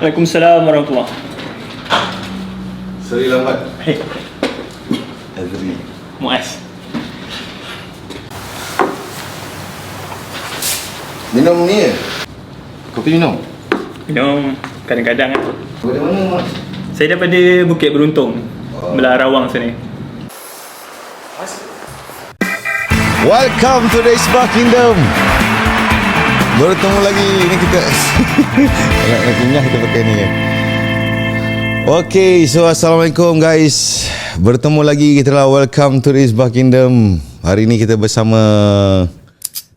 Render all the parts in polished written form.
Waalaikumsalam warahmatullahi. Sorry lambat. Hey, Azri. Muaz. Minum ni ke? Kopi minum? Minum kadang-kadang kan. Dari mana Mas? Saya daripada Bukit Beruntung, belah Rawang sini. Welcome to the Isbah Kingdom. Bertemu lagi. Ini kita nak kunyah kita pakai ni kan. Okay, so Assalamualaikum guys. Bertemu lagi, kita lah welcome to the Isbah Kingdom. Hari ni kita bersama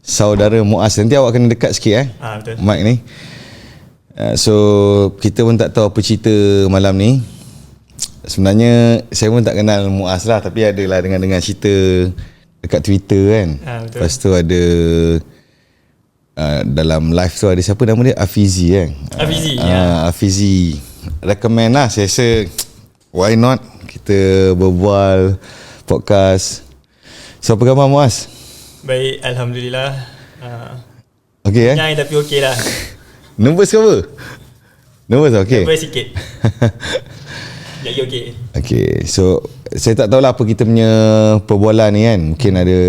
saudara Muaz. Nanti awak kena dekat sikit Betul. mic ni. So kita pun tak tahu apa cerita malam ni. Sebenarnya saya pun tak kenal Muaz lah, tapi adalah dengan cerita dekat Twitter kan. Betul. Lepas tu ada dalam live tu ada siapa nama dia? Afizi kan. Afizi, Afizi recommend lah. Saya rasa why not kita berbual podcast. So apa khabar Muaz? Baik, Alhamdulillah. Okay Nyai tapi okey lah. Nervous ke apa? Nervous lah, okay. Nervous sikit. Jadi okey. Okay, so saya tak tahulah apa kita punya perbualan ni kan. Mungkin ada,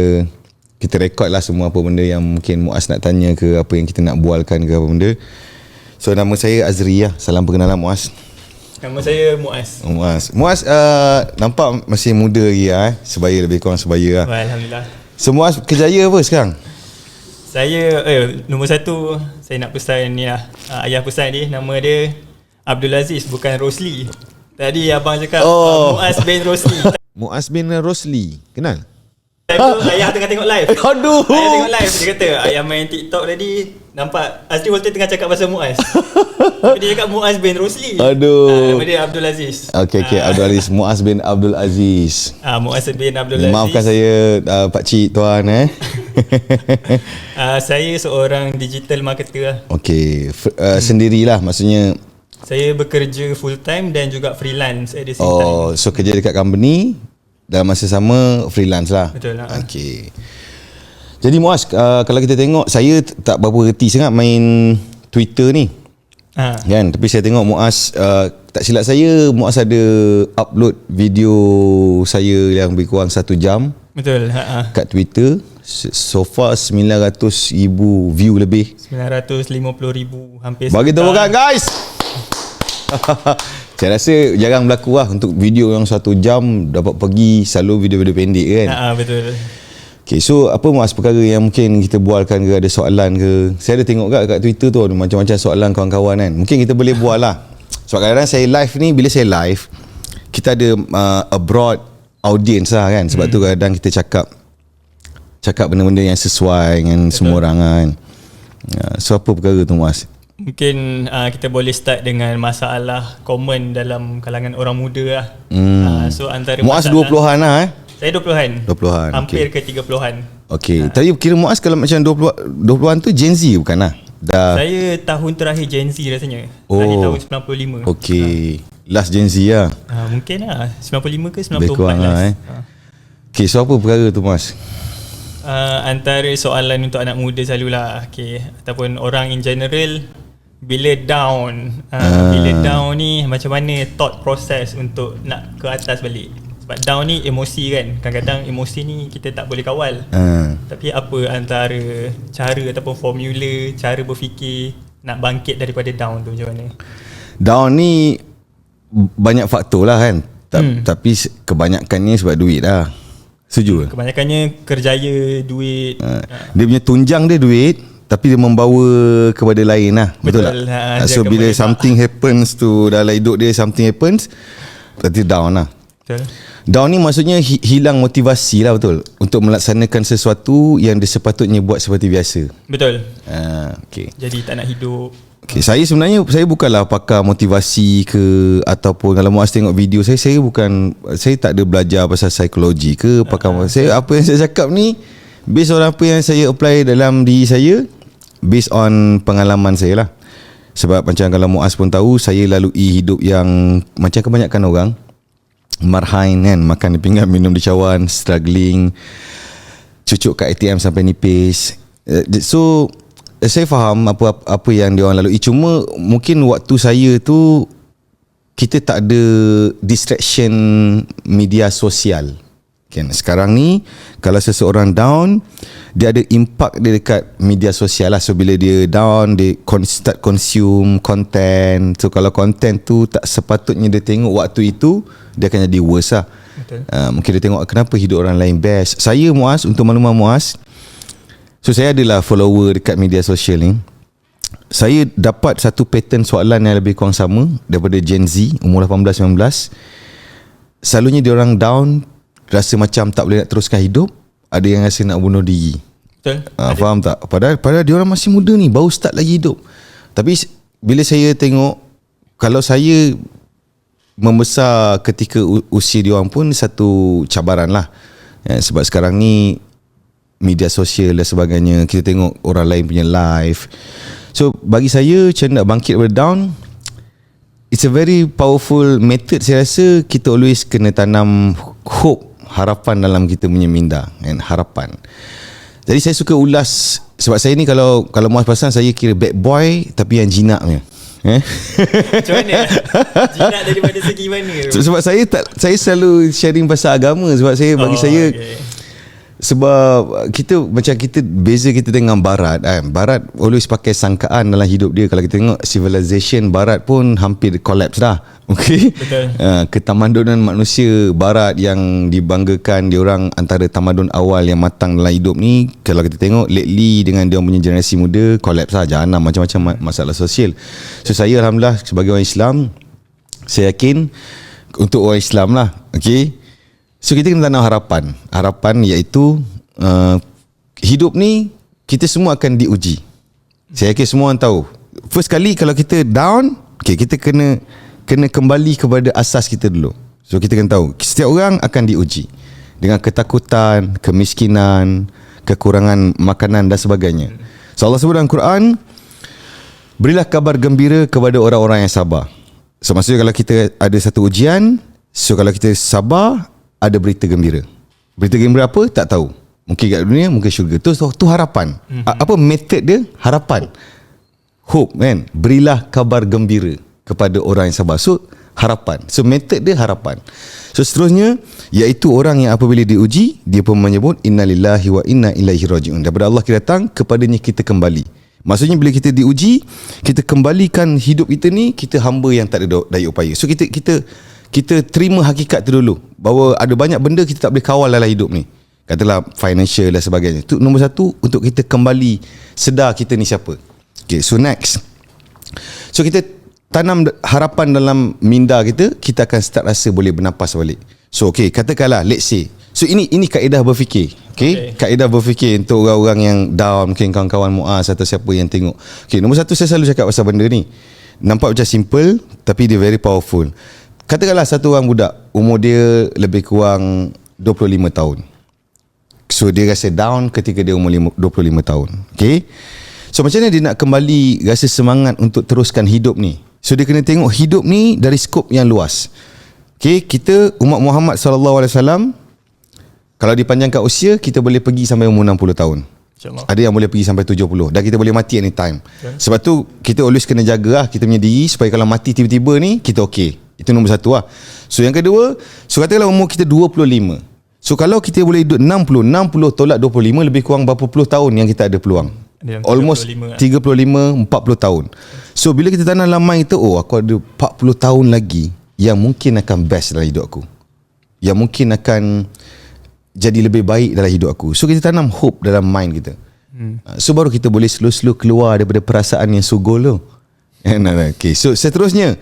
kita rekod lah semua apa benda yang mungkin Muaz nak tanya ke, apa yang kita nak bualkan ke apa benda. So nama saya Azri lah. Salam perkenalan Muaz. Nama saya Muaz. Muaz nampak masih muda lagi lah sebaya, lebih kurang sebaya lah. Alhamdulillah. So Muaz kerjaya apa sekarang? Saya nombor satu, saya nak pesan ni lah. Ayah pesan dia, nama dia Abdul Aziz, bukan Rosli. Tadi abang cakap Muaz bin Rosli. Muaz bin Rosli, kenal? Ayah tengah tengok live. Aduh. Ayah tengok live, dia kata ayah main TikTok tadi, nampak Azri Walter tengah cakap pasal Muaz. Tapi dia cakap Muaz bin Rosli. Aduh. Nama dia Abdul Aziz. Okay, Abdul Aziz. Muaz bin Abdul Aziz. Muaz bin Abdul Aziz. Maafkan saya pakcik tuan Saya seorang digital marketer lah. Okay, sendirilah maksudnya. Saya bekerja full time dan juga freelance at the same time. So kerja dekat company, dalam masa sama freelance lah. Betul lah. Okay. Jadi Muaz, kalau kita tengok, saya tak berapa reti sangat main Twitter ni. Kan, tapi saya tengok Muaz, tak silap saya, Muaz ada upload video saya yang lebih kurang 1 jam. Betul. Kat Twitter. So far 900,000 view lebih. 950,000 hampir. Bagi tepukan guys. Saya rasa jarang berlaku lah untuk video yang 1 jam dapat pergi, selalu video-video pendek kan. Betul. Okay, so apa Muaz perkara yang mungkin kita bualkan ke, ada soalan ke? Saya ada tengok kat Twitter tu ada macam-macam soalan kawan-kawan kan. Mungkin kita boleh bual lah. Sebab kadang-kadang saya live ni, bila saya live, kita ada a broad audience lah kan. Sebab tu kadang kita cakap benda-benda yang sesuai dengan semua orang kan. So apa perkara tu Muaz? Mungkin kita boleh start dengan masalah common dalam kalangan orang muda lah. So antara Muaz 20-an lah Saya 20-an. 20-an. Hampir ke 30-an. Okay. Tapi kira Muaz kalau macam 20-an tu Gen Z bukan lah? Saya tahun terakhir Gen Z rasanya. Terakhir tahun 95. Okay. Last Gen Z lah. Mungkin lah 95 ke 94 lebih kurang lah Okay, so apa perkara tu Muaz? Antara soalan untuk anak muda selalulah, okay, ataupun orang in general, bila down ni macam mana thought process untuk nak ke atas balik. Sebab down ni emosi kan, kadang-kadang emosi ni kita tak boleh kawal. Tapi apa antara cara ataupun formula, cara berfikir nak bangkit daripada down tu macam mana? Down ni banyak faktor lah kan. Tapi kebanyakannya sebab duit lah. Setuju? Kebanyakannya kerjaya, duit. Dia punya tunjang dia duit, tapi dia membawa kepada lain lah. Betul tak? So bila something happens to dalam hidup dia, something happens, berarti down lah. Betul. Down ni maksudnya hilang motivasi lah, betul, untuk melaksanakan sesuatu yang dia sepatutnya buat seperti biasa. Betul. Okay. Jadi tak nak hidup. Okay, saya sebenarnya bukanlah pakar motivasi ke, ataupun kalau Muaz tengok video saya tak ada belajar pasal psikologi ke, pakar saya, apa yang saya cakap ni based on apa yang saya apply dalam diri saya, based on pengalaman saya lah. Sebab macam kalau Muaz pun tahu, saya lalui hidup yang macam kebanyakan orang, marhain kan, makan di pinggan, minum di cawan, struggling, cucuk kat ATM sampai nipis. So saya faham apa yang dia orang lalui. Cuma mungkin waktu saya tu kita tak ada distraction media sosial. Kan sekarang ni kalau seseorang down, dia ada impak dia dekat media sosial lah. So bila dia down, dia start consume content. So kalau content tu tak sepatutnya dia tengok waktu itu, dia akan jadi worse lah. Mungkin dia tengok kenapa hidup orang lain best. Saya Muaz, untuk makluman Muaz, so saya adalah follower dekat media sosial ni. Saya dapat satu pattern soalan yang lebih kurang sama daripada Gen Z umur 18-19. Selalunya dia orang down, rasa macam tak boleh nak teruskan hidup. Ada yang rasa nak bunuh diri. Betul. Faham tak? Padahal dia orang masih muda ni, baru start lagi hidup. Tapi bila saya tengok, kalau saya membesar ketika usia dia orang pun satu cabaran lah. Sebab sekarang ni media sosial dan sebagainya, kita tengok orang lain punya live. So bagi saya, macam nak bangkit daripada down, it's a very powerful method. Saya rasa kita always kena tanam hope, harapan dalam kita punya minda, kan? Harapan. Jadi saya suka ulas, sebab saya ni kalau Muaz perasan, saya kira bad boy tapi yang jinak punya. Macam mana? Jinak daripada segi mana? Sebab saya selalu sharing pasal agama. Sebab saya bagi saya sebab kita beza kita dengan Barat kan. Barat always pakai sangkaan dalam hidup dia. Kalau kita tengok civilization Barat pun hampir collapse dah. Okay? Betul. Ketamadunan manusia Barat yang dibanggakan dia orang antara tamadun awal yang matang dalam hidup ni, kalau kita tengok lately dengan dia punya generasi muda, collapse lah, jahanam, macam-macam masalah sosial. So saya alhamdulillah sebagai orang Islam, saya yakin untuk orang Islam lah, okay, so kita kena tanam harapan iaitu hidup ni kita semua akan diuji. Saya yakin semua orang tahu, first kali kalau kita down, okay, kita kena kembali kepada asas kita dulu. So kita kena tahu setiap orang akan diuji dengan ketakutan, kemiskinan, kekurangan makanan dan sebagainya. So Allah sebut dalam Quran, berilah kabar gembira kepada orang-orang yang sabar. So maksudnya kalau kita ada satu ujian, so kalau kita sabar, ada berita gembira. Berita gembira apa? Tak tahu. Mungkin kat dunia, mungkin syurga. Tu harapan. Apa method dia? Harapan. Hope, kan? Berilah kabar gembira kepada orang yang sabar. So harapan. So method dia harapan. So seterusnya, iaitu orang yang apabila diuji, dia pun menyebut innalillahi wa inna ilaihi raji'un. Daripada Allah kita datang, kepadanya kita kembali. Maksudnya bila kita diuji, kita kembalikan hidup kita ni, kita hamba yang tak ada daya upaya. So kita terima hakikat tu dulu, bahawa ada banyak benda kita tak boleh kawal dalam hidup ni. Katalah financial dan sebagainya. Itu nombor satu, untuk kita kembali sedar kita ni siapa. Okay, so next, so kita tanam harapan dalam minda kita, kita akan start rasa boleh bernafas balik. So okay, katakanlah let's say, so ini kaedah berfikir. Okay? Kaedah berfikir untuk orang-orang yang down, mungkin kawan-kawan Muaz atau siapa yang tengok. Okay, nombor satu, saya selalu cakap pasal benda ni. Nampak macam simple, tapi dia very powerful. Katakanlah satu orang budak, umur dia lebih kurang 25 tahun. So dia rasa down ketika dia umur 25 tahun. Okay? So macam mana dia nak kembali rasa semangat untuk teruskan hidup ni? So dia kena tengok hidup ni dari skop yang luas. Okay, kita umat Muhammad SAW, kalau dipanjangkan usia, kita boleh pergi sampai umur 60 tahun. Ada yang boleh pergi sampai 70, dan kita boleh mati anytime. Sebab tu kita always kena jaga lah kita punya diri, supaya kalau mati tiba-tiba ni, kita okay. Itu nombor satu lah. So yang kedua, so katakanlah umur kita 25. So kalau kita boleh hidup 60 tolak 25, lebih kurang berapa puluh tahun yang kita ada peluang? Almost 35, 40 tahun. So bila kita tanam dalam mind kita, oh aku ada 40 tahun lagi yang mungkin akan best dalam hidup aku, yang mungkin akan jadi lebih baik dalam hidup aku. So kita tanam hope dalam mind kita. So baru kita boleh slow-slow keluar daripada perasaan yang sugol tu. Okay, so seterusnya,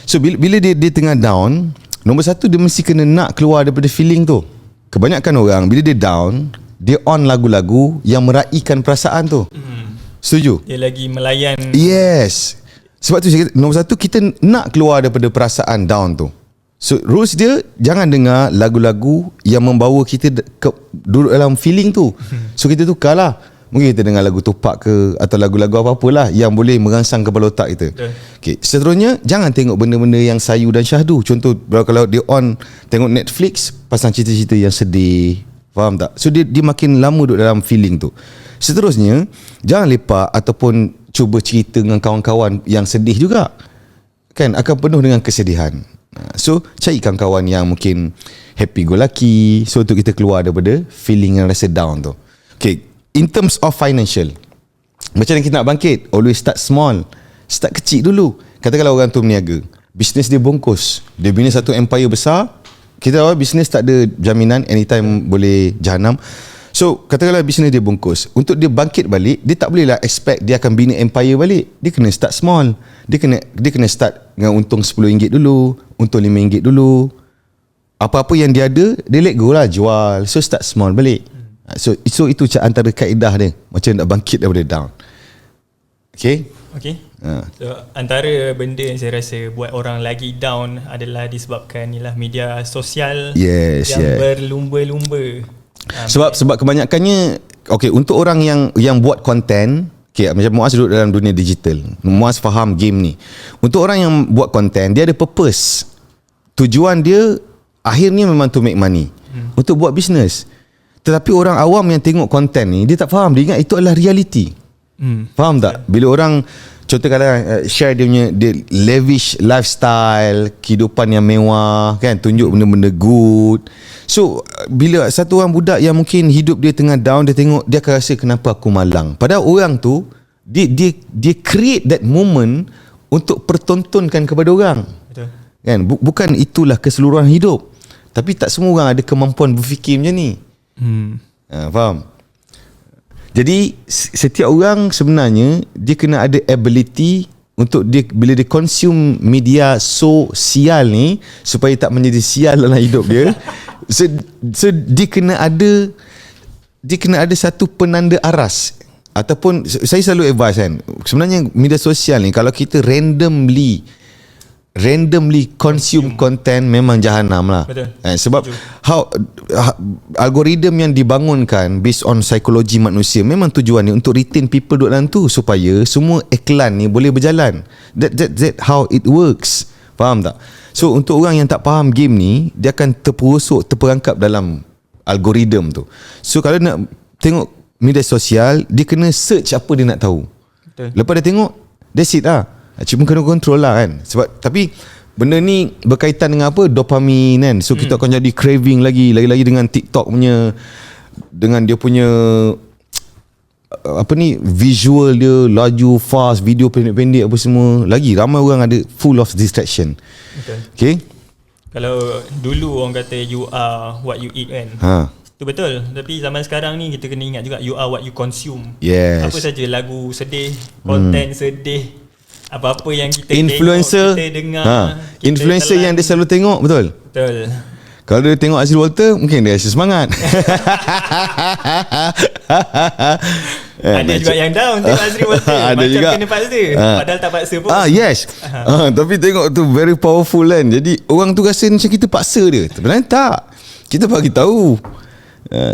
so bila dia tengah down, nombor satu, dia mesti kena nak keluar daripada feeling tu. Kebanyakan orang bila dia down, dia on lagu-lagu yang meraihkan perasaan tu. Setuju? Dia lagi melayan. Yes. Sebab tu nombor satu, kita nak keluar daripada perasaan down tu. So rules dia, jangan dengar lagu-lagu yang membawa kita duduk dalam feeling tu. So kita tukarlah. Mungkin kita dengar lagu Tupac ke, atau lagu-lagu apa-apalah yang boleh merangsang kepala otak kita. Okay. Seterusnya, jangan tengok benda-benda yang sayu dan syahdu. Contoh, kalau dia on tengok Netflix, pasang cerita-cerita yang sedih. Faham tak? So dia makin lama duduk dalam feeling tu. Seterusnya, jangan lepak ataupun cuba cerita dengan kawan-kawan yang sedih juga. Kan akan penuh dengan kesedihan. So cari kawan-kawan yang mungkin happy go lucky, so untuk kita keluar daripada feeling yang rasa down tu. Okay, in terms of financial, macam mana kita nak bangkit? Always start small. Start kecil dulu. Katakanlah orang tu berniaga, bisnes dia bongkos, dia bina satu empire besar. Kita tahu bisnes tak ada jaminan, anytime boleh jahanam. So katakanlah bisnes dia bongkos, untuk dia bangkit balik, dia tak bolehlah expect dia akan bina empire balik. Dia kena start small. Dia kena start dengan untung RM10 dulu, untung RM5 dulu. Apa-apa yang dia ada, dia let go lah, jual. So start small balik. So itu antara kaedah dia, macam nak bangkit daripada down. Okay. So antara benda yang saya rasa buat orang lagi down adalah disebabkan inilah media sosial yang berlumba-lumba. Sebab kebanyakannya, okay, untuk orang yang buat konten, okay, macam Muaz duduk dalam dunia digital, Muaz faham game ni. Untuk orang yang buat konten, dia ada purpose. Tujuan dia akhirnya memang to make money, untuk buat bisnes. Tetapi orang awam yang tengok konten ni, dia tak faham, dia ingat itu adalah reality. Faham tak? Bila orang contoh kadang share dia lavish lifestyle, kehidupan yang mewah, kan, tunjuk benda-benda good. So bila satu orang budak yang mungkin hidup dia tengah down, dia tengok, dia akan rasa kenapa aku malang. Padahal orang tu dia create that moment untuk pertontonkan kepada orang. Betul. Kan, bukan itulah keseluruhan hidup. Tapi tak semua orang ada kemampuan berfikir macam ni. Faham? Jadi setiap orang sebenarnya dia kena ada ability untuk dia, bila dia consume media sosial ni, supaya tak menjadi sial dalam hidup dia. So dia kena ada satu penanda aras. Ataupun saya selalu advise kan, sebenarnya media sosial ni kalau kita randomly consume content, memang jahanam lah. Betul. Sebab algoritma yang dibangunkan based on psikologi manusia, memang tujuannya untuk retain people duduk dalam tu, supaya semua iklan ni boleh berjalan. That how it works. Faham tak? So untuk orang yang tak faham game ni, dia akan terperangkap dalam algoritma tu. So kalau nak tengok media sosial, dia kena search apa dia nak tahu. Betul. Lepas dia tengok, that's it lah. Cuma kena control lah kan. Sebab tapi benda ni berkaitan dengan apa? Dopamin kan. So kita akan jadi craving lagi dengan TikTok punya, dengan dia punya apa ni, visual dia laju fast, video pendek-pendek apa semua. Lagi ramai orang ada full of distraction. Betul. Okay. Kalau dulu orang kata you are what you eat kan. Itu betul. Tapi zaman sekarang ni kita kena ingat juga, you are what you consume. Yes. Apa saja lagu sedih, konten sedih, apa-apa yang kita influencer, tengok, kita dengar, influencer yang dia selalu tengok, betul? Betul. Kalau dia tengok Azri Walter, mungkin dia rasa semangat. Ada juga yang down tengok Azri Walter. Ada macam juga kena paksa, padahal tak paksa pun. Yes. Tapi tengok tu very powerful kan. Jadi orang tu rasa macam kita paksa dia. Sebenarnya tak. Kita bagi tahu.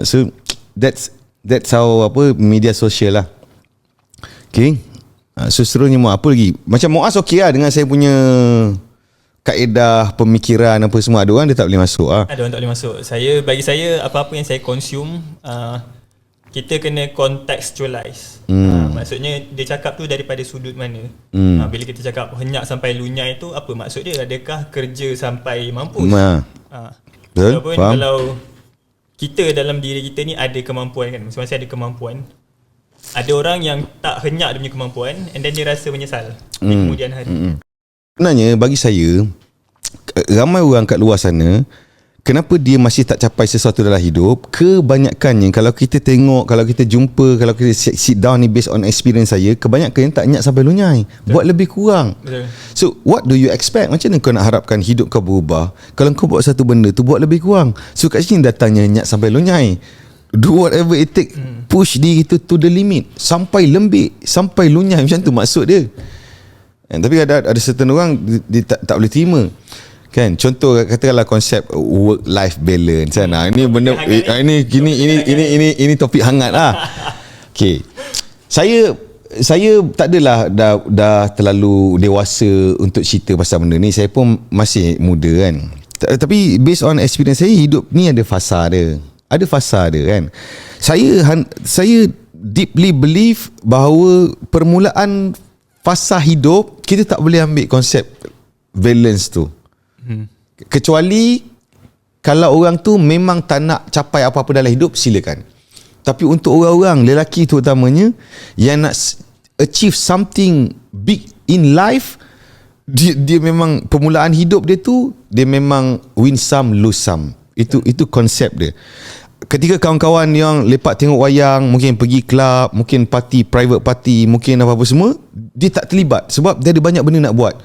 So that's how apa media sosial lah. Okay. So seterusnya apa lagi? Macam Muaz okey lah dengan saya punya kaedah pemikiran apa semua. Ada orang dia tak boleh masuk lah. Ada orang tak boleh masuk. Bagi saya apa-apa yang saya consume, kita kena contextualize. Maksudnya dia cakap tu daripada sudut mana. Bila kita cakap henyak sampai lunyai tu, apa maksud dia? Adakah kerja sampai mampus? Betul, Walaupun faham. kalau kita dalam diri kita ni ada kemampuan kan, masing-masing ada kemampuan. Ada orang yang tak henyak dia punya kemampuan, and then dia rasa menyesal di kemudian hari. Sebenarnya bagi saya, ramai orang kat luar sana, kenapa dia masih tak capai sesuatu dalam hidup? Kebanyakannya kalau kita tengok, kalau kita jumpa, kalau kita sit down ni based on experience saya, kebanyakan tak henyak sampai lunyai. Buat lebih kurang. Betul. So what do you expect? Macam mana kau nak harapkan hidup kau berubah kalau kau buat satu benda tu buat lebih kurang? So kat sini datangnya henyak sampai lunyai. Do whatever it take. Push diri tu to the limit, sampai lembik, sampai lunyai. Macam tu maksud dia. Tapi ada certain orang dia tak boleh terima. Kan, contoh katakanlah konsep work life balance kan. Ini benda ini topik hangat lah. Okey. Saya tak adalah dah terlalu dewasa untuk cerita pasal benda ni. Saya pun masih muda kan. Tapi based on experience saya, hidup ni ada fasa dia. Ada fasa dia kan. Saya deeply believe bahawa permulaan fasa hidup kita tak boleh ambil konsep balance tu. Kecuali kalau orang tu memang tak nak capai apa-apa dalam hidup, silakan. Tapi untuk orang-orang lelaki terutamanya yang nak achieve something big in life, dia memang permulaan hidup dia tu dia memang win some lose some. Itu konsep dia. Ketika kawan-kawan yang lepak tengok wayang, mungkin pergi club, mungkin party, private party, mungkin apa-apa semua, dia tak terlibat sebab dia ada banyak benda nak buat.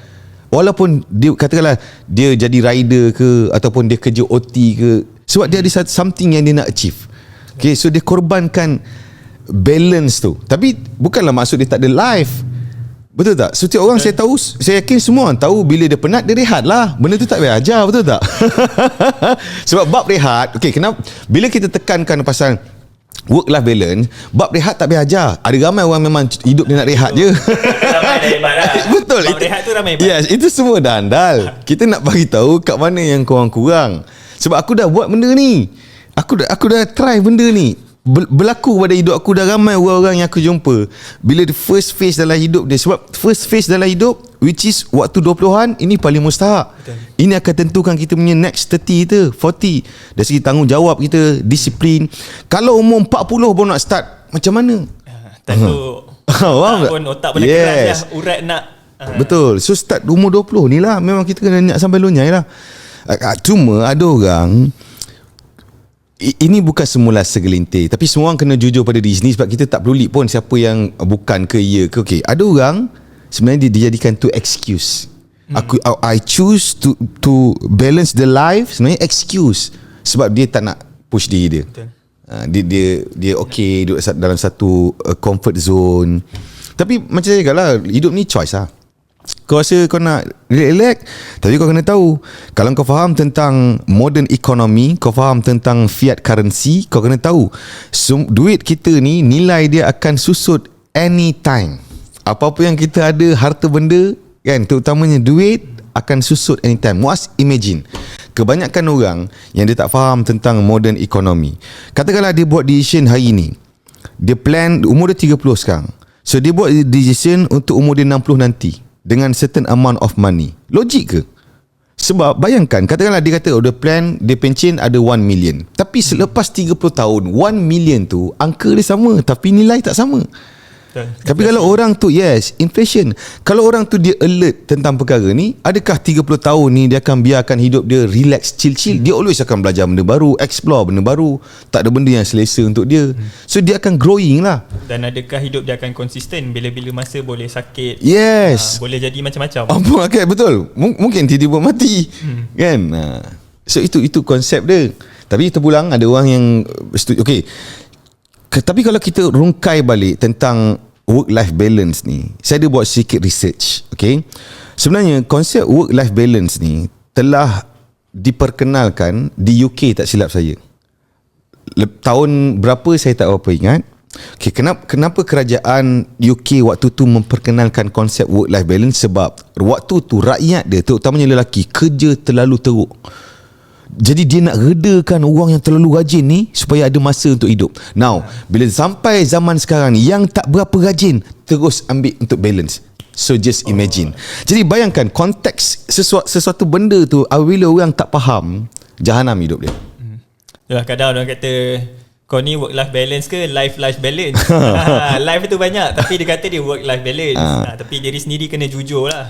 Walaupun dia katakanlah dia jadi rider ke ataupun dia kerja OT ke, sebab dia ada something yang dia nak achieve. Okay, so dia korbankan balance tu. Tapi bukanlah maksud dia tak ada life. Betul tak? Setiap orang saya tahu, saya yakin semua orang tahu bila dia penat dia rehat lah. Benda tu tak payah ajar, betul tak? Sebab bab rehat, okay, kenapa bila kita tekankan pasal work life balance, bab rehat tak payah ajar. Ada ramai orang memang hidup dia nak rehat je. Ramai dah hebat lah. Betul. Bab rehat tu ramai hebat. Yes, itu semua dah andal. Kita nak bagi tahu kat mana yang korang kurang. Sebab aku dah buat benda ni. Aku dah try benda ni. Berlaku pada hidup aku. Dah ramai orang-orang yang aku jumpa bila the first phase dalam hidup dia. Sebab first phase dalam hidup, which is waktu 20-an, ini paling mustahak. Betul. Ini akan tentukan kita punya next 30 ke 40. Dari segi tanggungjawab kita, disiplin. Kalau umur 40 baru nak start, macam mana? Tentu pun otak benda keras lah, urat nak. Betul. So start umur 20 ni lah, memang kita kena nak sampai lunyai lah. Cuma ada orang, ini bukan semula segelintir, tapi semua orang kena jujur pada diri sendiri. Sebab kita tak peduli pun siapa yang bukan ke ya ke. Okay, ada orang sebenarnya dia dijadikan tu excuse. I choose to balance the life, sebenarnya excuse. Sebab dia tak nak push diri dia. Dia okay, duduk dalam satu comfort zone. Tapi macam saya kata lah, hidup ni choice lah. Kau rasa kau nak relax, tapi kau kena tahu, kalau kau faham tentang modern economy, kau faham tentang fiat currency, kau kena tahu duit kita ni nilai dia akan susut anytime. Apa-apa yang kita ada, harta benda kan, terutamanya duit, akan susut anytime. Muas imagine, kebanyakan orang yang dia tak faham tentang modern economy, katakanlah dia buat decision hari ni, dia plan umur dia 30 sekarang, so dia buat decision untuk umur dia 60 nanti dengan certain amount of money. Logik ke? Sebab bayangkan, katakanlah dia kata dia plan, dia pencen ada 1 million, tapi selepas 30 tahun 1 million tu angka dia sama tapi nilai tak sama. Tapi kalau orang tu, yes, inflation. Kalau orang tu dia alert tentang perkara ni, adakah 30 tahun ni dia akan biarkan hidup dia relax, chill? Dia always akan belajar benda baru, explore benda baru. Tak ada benda yang selesa untuk dia. So dia akan growing lah. Dan adakah hidup dia akan konsisten? Bila-bila masa boleh sakit, yes, boleh jadi macam-macam. Okay, betul. Mungkin tiba-tiba mati, kan? So itu konsep dia. Tapi terpulang ada orang yang okay. Tapi kalau kita rungkai balik tentang work-life balance ni, saya ada buat sedikit research. Okay, sebenarnya konsep work-life balance ni telah diperkenalkan di UK, tak silap saya. Tahun berapa saya tak berapa ingat. Okay, kenapa kerajaan UK waktu tu memperkenalkan konsep work-life balance? Sebab waktu tu rakyat dia, terutamanya lelaki, kerja terlalu teruk. Jadi dia nak redakan orang yang terlalu rajin ni supaya ada masa untuk hidup. Now, bila sampai zaman sekarang ni, yang tak berapa rajin terus ambil untuk balance. So just imagine. Jadi bayangkan konteks sesuatu benda tu, bila orang tak faham, jahanam hidup dia. Yalah, kadang orang kata, kau ni work-life balance ke life-life balance? Life tu banyak, tapi dia kata dia work-life balance. Tapi diri sendiri kena jujur lah.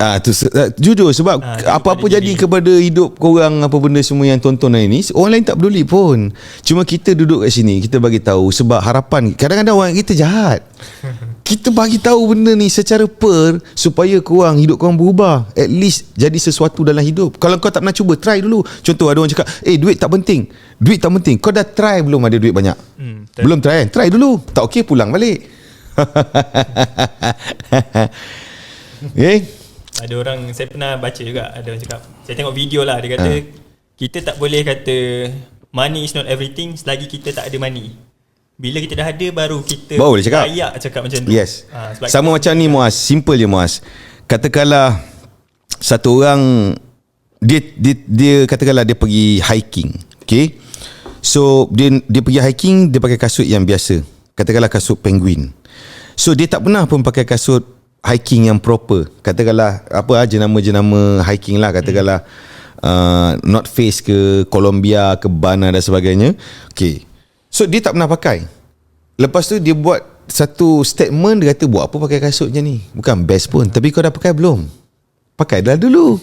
Jujur, sebab apa-apa jadi kepada hidup korang, apa benda semua yang tonton hari ni, orang lain tak peduli pun. Cuma kita duduk kat sini, kita bagi tahu sebab harapan. Kadang-kadang orang kita jahat. Kita bagi tahu benda ni secara supaya korang, hidup korang berubah. At least jadi sesuatu dalam hidup. Kalau kau tak pernah cuba, try dulu. Contoh ada orang cakap, duit tak penting. Duit tak penting. Kau dah try belum ada duit banyak? Belum try kan? Try dulu. Tak okey, pulang balik. Okay. Ada orang, saya pernah baca juga, ada orang cakap, saya tengok video lah, dia kata kita tak boleh kata money is not everything selagi kita tak ada money. Bila kita dah ada, baru kita boleh cakap. layak cakap macam tu. Yes. Sama macam ni Muaz, simple je Muaz. Katakanlah satu orang dia katakanlah dia pergi hiking. Okay, so dia pergi hiking, dia pakai kasut yang biasa. katakanlah kasut penguin. So dia tak pernah pun pakai kasut hiking yang proper. Katakanlah jenama-jenama hiking lah, katakanlah North Face ke Columbia ke Bana dan sebagainya. Okay, so dia tak pernah pakai. Lepas tu dia buat satu statement, dia kata buat apa pakai kasut macam ni, bukan best pun, tapi kau dah pakai belum? Pakai dah dulu.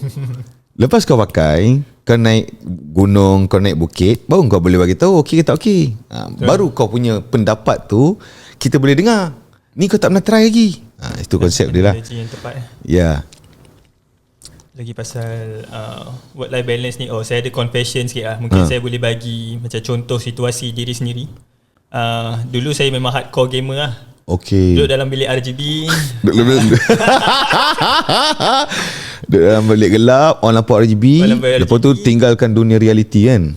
Lepas kau pakai, kau naik gunung, kau naik bukit, baru kau boleh bagi tahu okey ke tak okey. Baru kau punya pendapat tu kita boleh dengar. Ni kau tak pernah try lagi. Itu konsep dia lah. Yang tepat. Ya. Lagi pasal work-life balance ni, saya ada confession sikit lah. Mungkin saya boleh bagi macam contoh situasi diri sendiri. Dulu saya memang hardcore gamer lah. Okay. Duduk dalam bilik RGB. Duduk dalam bilik gelap, on lampu RGB. Lepas tu tinggalkan dunia reality kan.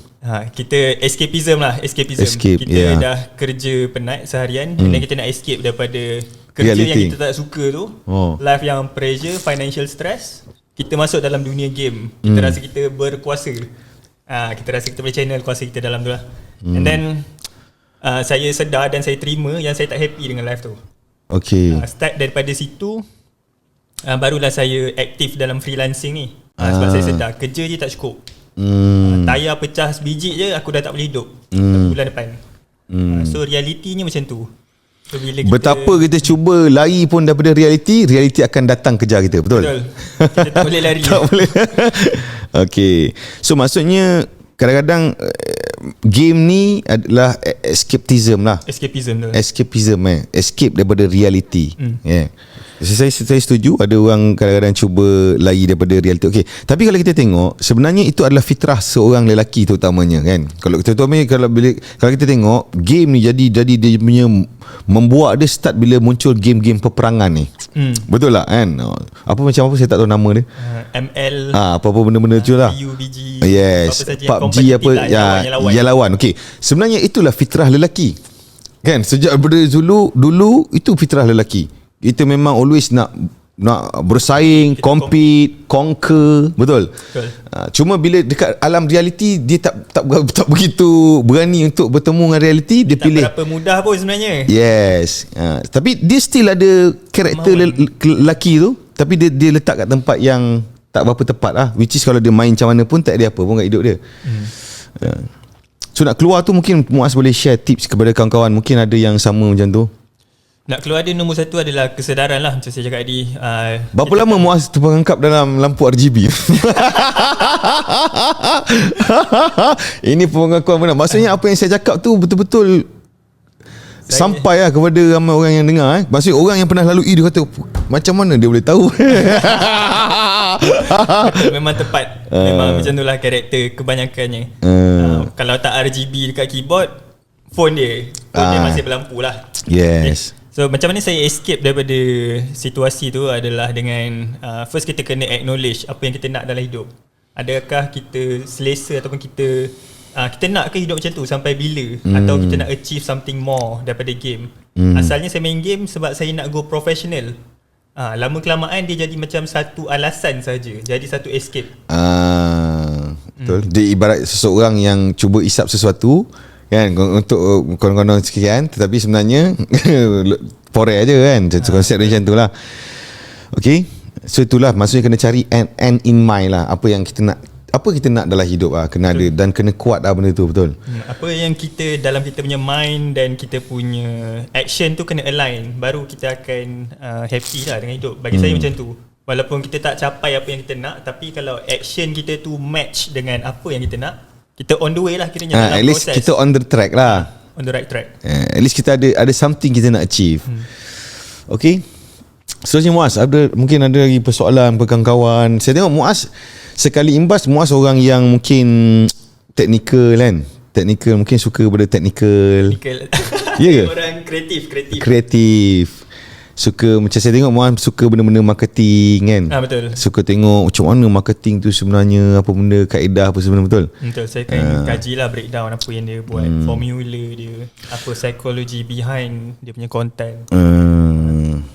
Kita escapism lah. Escape, kita dah kerja penat seharian, dan kita nak escape daripada kerja reality yang kita tak suka tu. Life yang pressure, financial stress. Kita masuk dalam dunia game. Kita rasa kita berkuasa. Kita rasa kita boleh channel kuasa kita dalam tu lah. And then saya sedar dan saya terima yang saya tak happy dengan life tu. Okay. Start daripada situ, barulah saya aktif dalam freelancing ni. Sebab saya sedar kerja je tak cukup. Tayar pecah sebiji je aku dah tak boleh hidup bulan depan. So realitinya macam tu. So, bila betapa kita cuba lari pun daripada reality akan datang kejar kita. Betul? Kita tak boleh lari. Tak boleh. Okay. So maksudnya kadang-kadang game ni adalah escapism lah. Escapism escape daripada reality. Yeah. Saya setuju ada orang kadang-kadang cuba lari daripada realiti. Okey, tapi kalau kita tengok sebenarnya itu adalah fitrah seorang lelaki terutamanya kan. Kalau kita tengok game ni jadi dia punya membuat dia start bila muncul game-game peperangan ni. Betul lah kan? Apa saya tak tahu nama dia. ML. Apa-apa benda-benda tu lah. PUBG. Yes. PUBG apa yang lawan. Okey, sebenarnya itulah fitrah lelaki. Kan? Sejak daripada dulu itu fitrah lelaki. Kita memang always nak bersaing, compete, conquer, betul. Cuma bila dekat alam reality dia tak begitu berani untuk bertemu dengan reality, dia tak pilih. Tak berapa mudah pun sebenarnya. Yes. Tapi dia still ada karakter lelaki tu, tapi dia letak kat tempat yang tak berapa tepat lah. Which is kalau dia main macam mana pun tak ada apa pun kat hidup dia. So nak keluar tu mungkin Muaz boleh share tips kepada kawan-kawan, mungkin ada yang sama macam tu. Nak keluar dia nombor satu adalah kesedaran lah. Macam saya cakap tadi, berapa lama Muaz terperangkap dalam lampu RGB? Ini pengakuan benar. Maksudnya apa yang saya cakap tu betul-betul sampai lah kepada ramai orang yang dengar. Maksudnya orang yang pernah lalui dia kata macam mana dia boleh tahu. Memang tepat. Memang macam tu lah karakter kebanyakannya. Kalau tak RGB dekat keyboard, phone dia masih berlampu lah. Yes. So macam mana saya escape daripada situasi tu adalah dengan first kita kena acknowledge apa yang kita nak dalam hidup. Adakah kita selesa ataupun kita nak ke hidup macam tu sampai bila, atau kita nak achieve something more daripada game. Asalnya saya main game sebab saya nak go professional. Lama kelamaan dia jadi macam satu alasan saja, jadi satu escape. Betul. Dia ibarat seseorang yang cuba isap sesuatu kan untuk konon-konon sekian, tetapi sebenarnya porek aja kan. Konsep dia macam tu lah. Okay. So itulah maksudnya kena cari end in mind lah. Apa yang kita nak dalam hidup lah, kena ada dan kena kuat lah benda tu. Betul. Apa yang kita dalam kita punya mind dan kita punya action tu kena align, baru kita akan happy lah dengan hidup. Bagi saya macam tu. Walaupun kita tak capai apa yang kita nak, tapi kalau action kita tu match dengan apa yang kita nak, kita on the way lah kiranya. At least kita on the track lah. On the right track. At least kita ada something kita nak achieve. Okay. Seterusnya Muaz, mungkin ada lagi persoalan kawan-kawan. Saya tengok Muaz sekali imbas, Muaz orang yang mungkin teknikal kan. Teknikal, mungkin suka pada teknikal. Ya ke? Orang kreatif. Suka, macam saya tengok Muaz suka benda-benda marketing kan. Betul. Suka tengok macam mana marketing tu sebenarnya, apa benda kaedah apa sebenarnya. Betul. Saya akan kajilah breakdown apa yang dia buat, formula dia, apa psychology behind dia punya content.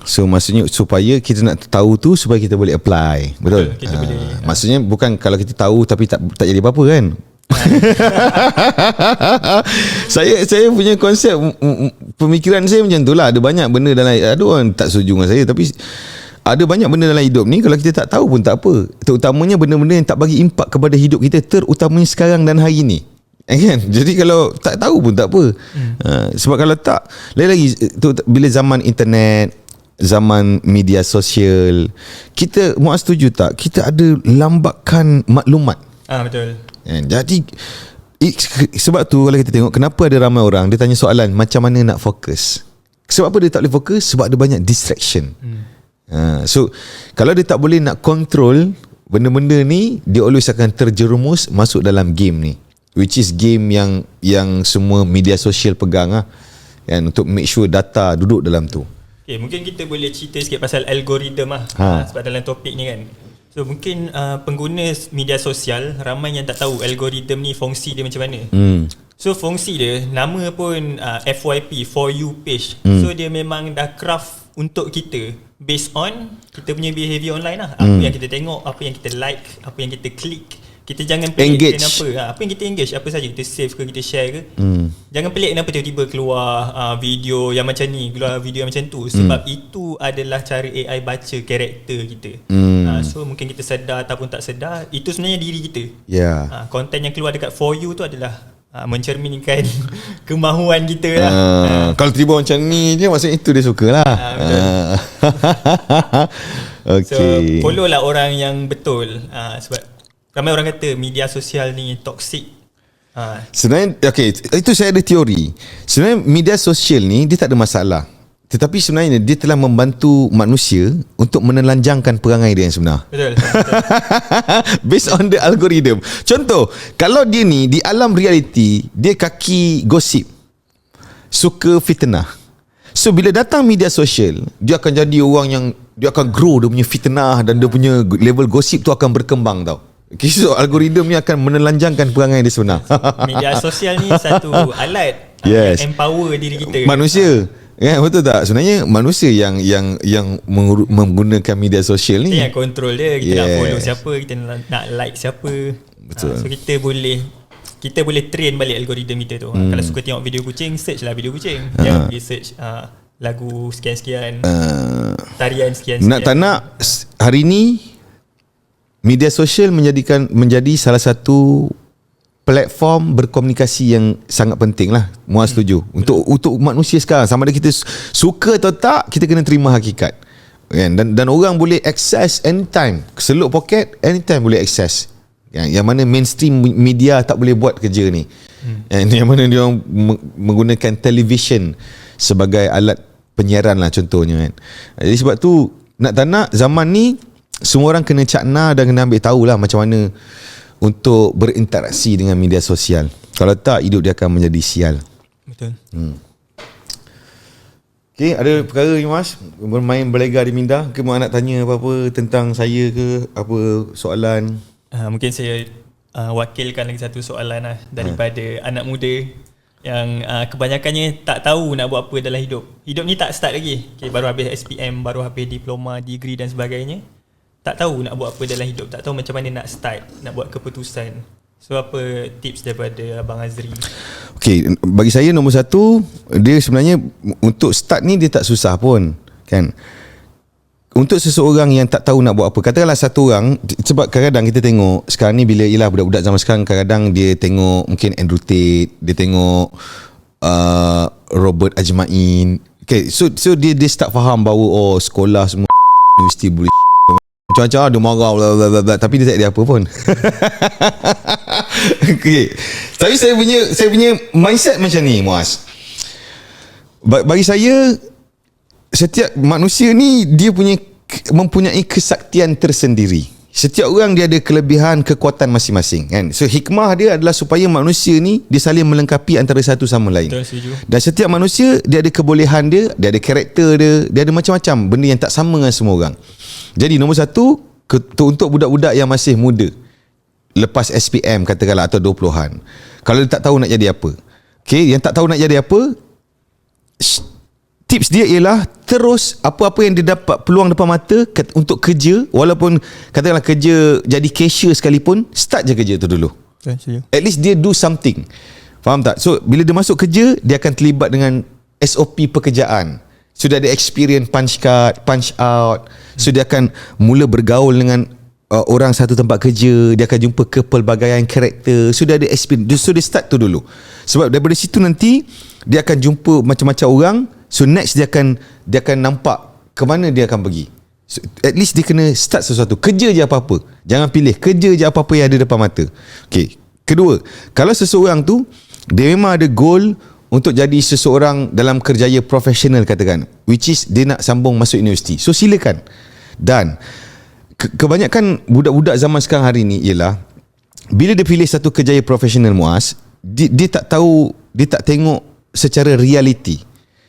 So maksudnya supaya kita nak tahu tu supaya kita boleh apply. Betul. Kita boleh. Maksudnya bukan kalau kita tahu tapi tak jadi apa-apa kan. Saya punya konsep pemikiran saya macam tu lah. Ada banyak benda dalam, ada orang tak setuju dengan saya, tapi ada banyak benda dalam hidup ni kalau kita tak tahu pun tak apa. Terutamanya benda-benda yang tak bagi impak kepada hidup kita, terutamanya sekarang dan hari ni, kan? Jadi kalau tak tahu pun tak apa. Sebab kalau tak, lagi-lagi bila zaman internet, zaman media sosial, kita Muaz setuju tak, kita ada lambakan maklumat. Betul. Jadi sebab tu kalau kita tengok kenapa ada ramai orang dia tanya soalan macam mana nak fokus. Sebab apa dia tak boleh fokus? Sebab ada banyak distraction. So kalau dia tak boleh nak control benda-benda ni, dia always akan terjerumus masuk dalam game ni, which is game yang semua media sosial pegang lah, kan, untuk make sure data duduk dalam tu. Okay, mungkin kita boleh cerita sikit pasal algoritma lah. Sebab dalam topik ni kan, so mungkin pengguna media sosial ramai yang tak tahu algoritma ni fungsi dia macam mana. So fungsi dia, nama pun FYP, For You page. So dia memang dah craft untuk kita based on kita punya behavior online lah. Apa yang kita tengok, apa yang kita like, apa yang kita klik. Kita jangan pelik kenapa apa yang kita engage, apa saja kita save ke, kita share ke. Jangan pelik kenapa tiba-tiba keluar video yang macam ni, keluar video yang macam tu. Sebab itu adalah cara AI baca karakter kita. So mungkin kita sedar ataupun tak sedar, itu sebenarnya diri kita. Konten yang keluar dekat For You tu adalah mencerminkan kemahuan kita lah. Kalau tiba macam ni dia, maksudnya itu dia suka lah. Okay. So follow lah orang yang betul. Sebab ramai orang kata media sosial ni toxic. Sebenarnya itu saya ada teori. Sebenarnya media sosial ni dia tak ada masalah, tetapi sebenarnya dia telah membantu manusia untuk menelanjangkan perangai dia yang sebenar. Betul. Based on the algorithm. Contoh, kalau dia ni di alam reality dia kaki gosip, suka fitnah, so bila datang media sosial, dia akan jadi orang yang dia akan grow dia punya fitnah, dan dia punya level gosip tu akan berkembang tau. So algoritma ni akan menelanjangkan perangai dia sebenar. Media sosial ni satu alat empower diri kita, manusia. Betul tak? Sebenarnya manusia yang menggunakan media sosial ni, kita yang control dia. Kita nak follow siapa, kita nak like siapa. Betul. So kita boleh train balik algoritma kita tu. Kalau suka tengok video kucing, search lah video kucing. Jangan pergi search lagu sekian-sekian, tarian sekian-sekian. Nak tak nak, hari ni media sosial menjadi salah satu platform berkomunikasi yang sangat penting lah. Muaz setuju. Untuk manusia sekarang, sama ada kita suka atau tak, kita kena terima hakikat, kan? Dan orang boleh access anytime, seluk poket anytime boleh access, yang mana mainstream media tak boleh buat kerja ni. Yang mana dia orang menggunakan television sebagai alat penyiaran lah contohnya, kan? Jadi sebab tu nak tak nak, zaman ni semua orang kena cakna dan kena ambil tahulah macam mana untuk berinteraksi dengan media sosial. Kalau tak, hidup dia akan menjadi sial. Betul. Okay, ada perkara ni Mas, bermain berlega di minda ke, mak nak tanya apa-apa tentang saya ke, apa soalan? Mungkin saya wakilkan lagi satu soalan lah daripada anak muda yang kebanyakannya tak tahu nak buat apa dalam hidup. Hidup ni tak start lagi. Baru habis SPM, baru habis diploma, degree dan sebagainya. Tak tahu nak buat apa dalam hidup, tak tahu macam mana nak start, nak buat keputusan. So apa tips daripada Abang Azri? Okay, bagi saya nombor satu, dia sebenarnya untuk start ni dia tak susah pun, kan? Untuk seseorang yang tak tahu nak buat apa, katakanlah satu orang, sebab kadang-kadang kita tengok sekarang ni, bila ialah budak-budak zaman sekarang, kadang-kadang dia tengok mungkin Andrew Tate, dia tengok Robert Ajmain. Okay, so dia start faham bahawa sekolah semua universiti boleh macam-macam, dia marah bla bla, tapi dia tak ada apa pun. Okay. Tapi saya punya mindset macam ni, Muaz. Bagi saya, setiap manusia ni dia mempunyai kesaktian tersendiri. Setiap orang dia ada kelebihan, kekuatan masing-masing, kan? So hikmah dia adalah supaya manusia ni dia saling melengkapi antara satu sama lain. Dan setiap manusia dia ada kebolehan dia ada karakter dia ada macam-macam benda yang tak sama dengan semua orang. Jadi nombor satu, untuk budak-budak yang masih muda, lepas SPM katakanlah atau 20-an, kalau dia tak tahu nak jadi apa, okay, yang tak tahu nak jadi apa, tips dia ialah terus apa-apa yang dia dapat peluang depan mata untuk kerja, walaupun katakanlah kerja jadi cashier sekalipun, start je kerja tu dulu. At least dia do something. Faham tak? So bila dia masuk kerja, dia akan terlibat dengan SOP pekerjaan. So dia ada experience punch card, punch out. So dia akan mula bergaul dengan orang satu tempat kerja. Dia akan jumpa kepelbagaian karakter. So dia ada experience. So dia start tu dulu. Sebab daripada situ nanti dia akan jumpa macam-macam orang. So next dia akan nampak ke mana dia akan pergi. So, at least dia kena start sesuatu. Kerja je apa-apa. Jangan pilih. Kerja je apa-apa yang ada depan mata. Okay. Kedua, kalau seseorang tu dia memang ada goal untuk jadi seseorang dalam kerjaya profesional katakan, which is dia nak sambung masuk universiti. So silakan. Dan kebanyakan budak-budak zaman sekarang hari ni ialah bila dia pilih satu kerjaya profesional, Muaz, dia tak tahu, dia tak tengok secara realiti.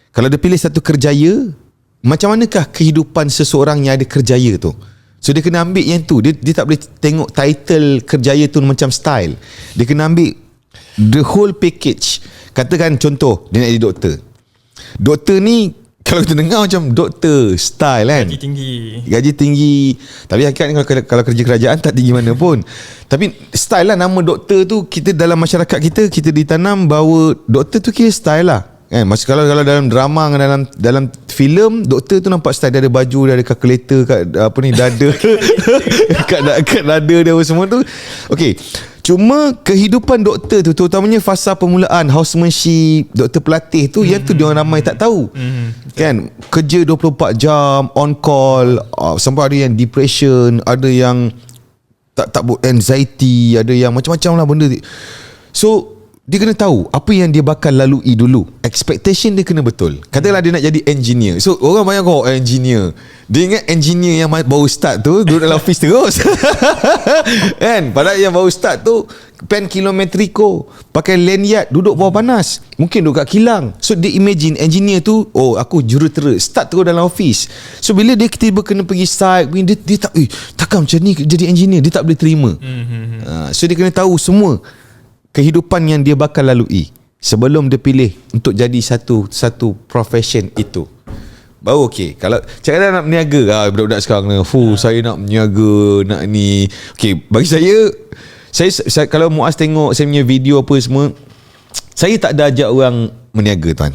Kalau dia pilih satu kerjaya, macam manakah kehidupan seseorang yang ada kerjaya tu? So dia kena ambil yang tu. Dia tak boleh tengok title kerjaya tu macam style. Dia kena ambil the whole package. Katakan contoh, dia nak jadi doktor. Doktor ni kalau kita dengar macam doktor style kan, gaji tinggi. Tapi hakikatnya kalau kerja kerajaan tak tinggi mana pun. Tapi style lah, nama doktor tu, kita dalam masyarakat kita ditanam bahawa doktor tu kira style lah kan. Kalau dalam drama, dalam filem, doktor tu nampak style. Dia ada baju, dia ada calculator kat apa ni, dada kat dada dia semua tu. Okey. Cuma kehidupan doktor tu, terutamanya fasa permulaan, housemanship, doktor pelatih tu, yang tu diorang ramai tak tahu. Kan? Kerja 24 jam, on call, sampai ada yang depression, ada yang tak anxiety, ada yang macam-macam lah benda. So dia kena tahu apa yang dia bakal lalui dulu. Expectation dia kena betul. Katakanlah dia nak jadi engineer. So orang banyak engineer. Dia ingat engineer yang baru start tu duduk dalam office terus. Kan? Padahal yang baru start tu pen kilometriko, pakai lanyard, duduk bawah panas, mungkin duduk kat kilang. So dia imagine engineer tu, oh aku jurutera, start terus dalam office. So bila dia tiba kena pergi site, dia tak, takkan macam ni jadi engineer, dia tak boleh terima. So dia kena tahu semua kehidupan yang dia bakal lalui sebelum dia pilih untuk jadi satu profession itu. Baru okey. Kalau cakap nak berniaga, budak-budak sekarang ni, saya nak berniaga, nak ni. Okey, bagi saya kalau Muaz tengok saya punya video apa semua, saya tak ada ajak orang berniaga tuan.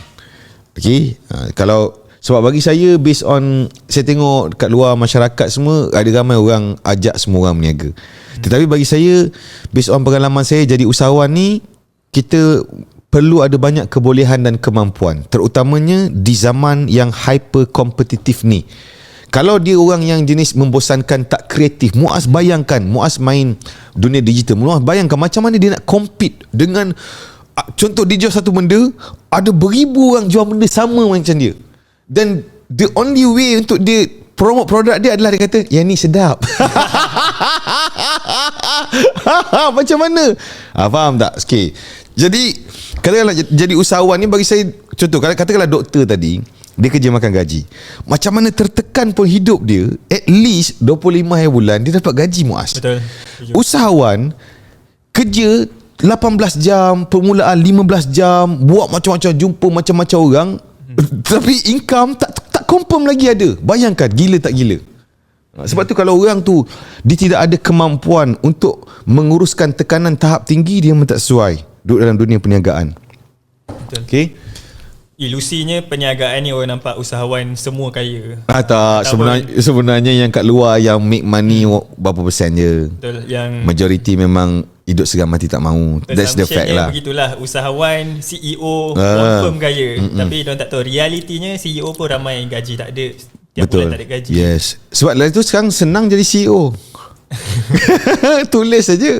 Okey, kalau sebab bagi saya based on saya tengok kat luar masyarakat semua, ada ramai orang ajak semua orang berniaga. Tetapi bagi saya, based on pengalaman saya jadi usahawan ni, kita perlu ada banyak kebolehan dan kemampuan, terutamanya di zaman yang hyper kompetitif ni. Kalau dia orang yang jenis membosankan, tak kreatif, Muaz bayangkan, Muaz main dunia digital, Muaz bayangkan macam mana dia nak compete dengan, contoh dia jual satu benda, ada beribu orang jual benda sama macam dia. Dan the only way untuk dia promote produk dia adalah dia kata yang ni sedap. Macam mana? Faham tak? Okay. Jadi katakanlah jadi usahawan ni, bagi saya contoh, katakanlah doktor tadi, dia kerja makan gaji. Macam mana tertekan pun hidup dia, at least 25 hari bulan dia dapat gaji, Muaz. Betul. Usahawan kerja 18 jam, permulaan 15 jam, buat macam-macam, jumpa macam-macam orang, tapi income tak confirm lagi ada. Bayangkan gila tak gila. Sebab tu kalau orang tu dia tidak ada kemampuan untuk menguruskan tekanan tahap tinggi, dia memang tak sesuai duduk dalam dunia perniagaan. Betul. Okay. Ilusinya perniagaan ni orang nampak usahawan semua kaya. Tak, sebenarnya yang kat luar yang make money berapa persen je. Betul. Yang majority memang hidup seram mati tak mahu. That's the fact lah. Begitulah, usahawan, CEO confirm kaya. Tapi diorang tak tahu realitinya CEO pun ramai yang gaji tak ada. Tiap bulan tak ada gaji. Yes. Sebab lah itu sekarang senang jadi CEO. Tulis saja.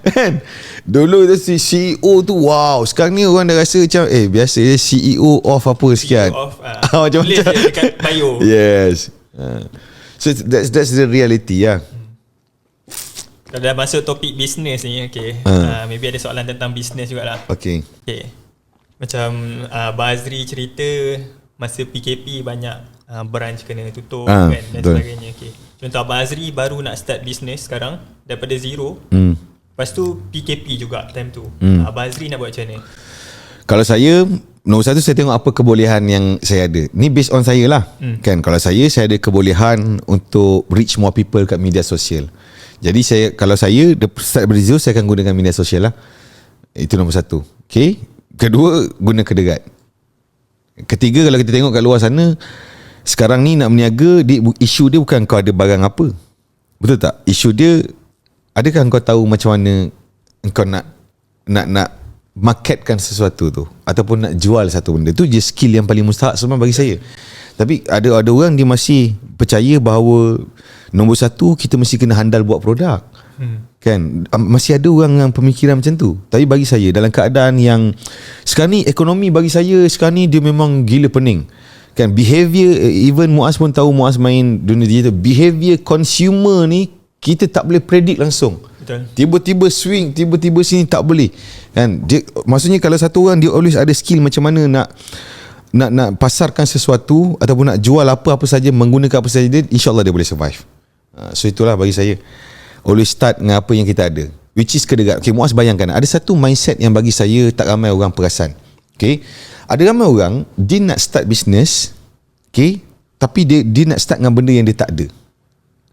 Kan? Dulu tu si CEO tu wow, sekarang ni orang dah rasa macam biasa je CEO of apa sekian. Macam tulis je dekat bio. Yes. So that's the reality lah. Kalau dah masuk topik bisnes ni, okay, maybe ada soalan tentang bisnes jugalah. Okay. Macam Bazri cerita masa PKP banyak branch kena tutup kan, dan sebagainya. Okay. Contoh Abang Azri baru nak start bisnes sekarang daripada zero. Lepas tu PKP juga time tu. Abang Azri nak buat macam mana? Kalau saya Nombor satu, saya tengok apa kebolehan yang saya ada. Ni based on saya lah. Kan, kalau saya ada kebolehan untuk reach more people kat media sosial. Jadi kalau saya start dari zero, saya akan gunakan media sosial lah. Itu nombor satu. Okay. Kedua, guna kedekat. Ketiga, kalau kita tengok kat luar sana, sekarang ni nak berniaga, isu dia bukan kau ada barang apa. Betul tak? Isu dia, adakah kau tahu macam mana kau nak marketkan sesuatu tu, ataupun nak jual satu benda tu. Je skill yang paling mustahak sebenarnya bagi saya. Tapi ada orang dia masih percaya bahawa nombor satu, kita mesti kena handal buat produk. Kan, masih ada orang yang pemikiran macam tu. Tapi bagi saya, dalam keadaan yang sekarang ni, ekonomi bagi saya sekarang ni dia memang gila pening. Kan, behavior, even Muaz pun tahu, Muaz main dunia digital, behavior consumer ni kita tak boleh predict langsung. Betul. Tiba-tiba swing, tiba-tiba sini, tak boleh. Kan, maksudnya kalau satu orang dia always ada skill macam mana nak pasarkan sesuatu ataupun nak jual apa saja, menggunakan apa saja dia, insya-Allah dia boleh survive. So itulah bagi saya, always start dengan apa yang kita ada, which is kedekat. Okay, Muaz bayangkan, ada satu mindset yang bagi saya tak ramai orang perasan. Okay, ada ramai orang dia nak start business, okay, tapi dia nak start dengan benda yang dia tak ada.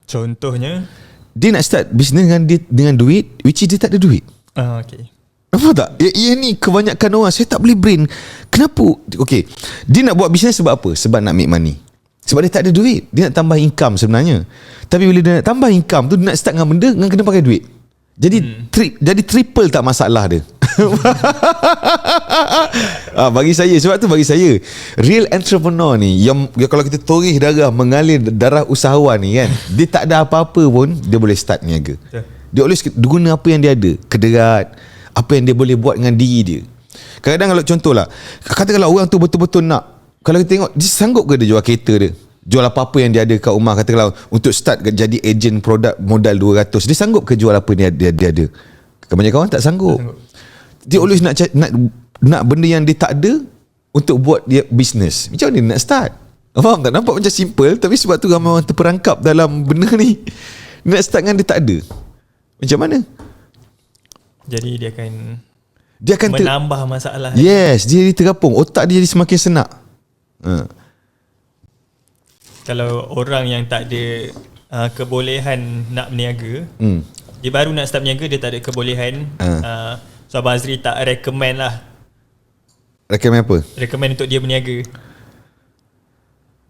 Contohnya, dia nak start business dengan duit, which is dia tak ada duit. Okay. Nampak tak? Yang ni kebanyakan orang, saya tak boleh brain. Kenapa? Okay, dia nak buat business sebab apa? Sebab nak make money. Sebab dia tak ada duit. Dia nak tambah income sebenarnya. Tapi bila dia nak tambah income tu, dia nak start dengan benda dengan kena pakai duit. Jadi jadi triple tak masalah dia. Bagi saya, sebab tu bagi saya, real entrepreneur ni yang kalau kita torih darah, mengalir darah usahawan ni kan, dia tak ada apa-apa pun dia boleh start niaga. Dia always guna apa yang dia ada, kedekat, apa yang dia boleh buat dengan diri dia. Kadang-kadang kalau contohlah, katakanlah orang tu betul-betul nak, kalau kita tengok dia sanggup ke dia jual kereta dia, jual apa-apa yang dia ada kat rumah, katakanlah untuk start jadi ejen produk modal 200, dia sanggup ke jual apa dia ada? Kebanyakan orang tak sanggup. Dia always nak benda yang dia tak ada untuk buat dia bisnes. Macam mana dia nak start? Faham tak? Nampak macam simple, tapi sebab tu ramai orang terperangkap dalam benda ni. Dia nak start dengan dia tak ada. Macam mana? Jadi dia akan menambah masalah. Yes, dia tergapung. Otak dia jadi semakin senak. Kalau orang yang tak ada kebolehan nak berniaga, dia baru nak start berniaga, dia tak ada kebolehan, so Abang Azri tak recommend lah. Recommend apa? Recommend untuk dia berniaga.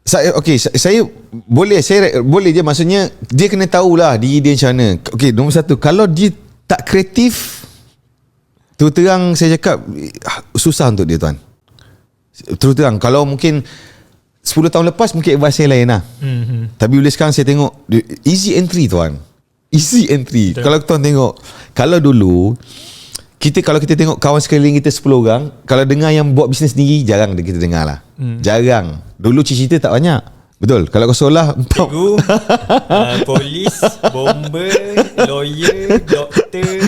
Saya boleh je, maksudnya dia kena tahulah diri dia macam mana. Okey, nombor satu, kalau dia tak kreatif, terus terang saya cakap susah untuk dia, tuan. Terus terang, kalau mungkin 10 tahun lepas mungkin advice saya lain lah. Tapi bila sekarang saya tengok easy entry, tuan. Easy entry. Betul. Kalau tuan tengok, kalau dulu kalau kita tengok kawan sekeliling kita 10 orang, kalau dengar yang buat bisnes sendiri, jarang kita dengar lah. Jarang. Dulu cita-cita tak banyak. Betul. Kalau kau sekolah, cikgu, polis, bomber, lawyer, doktor,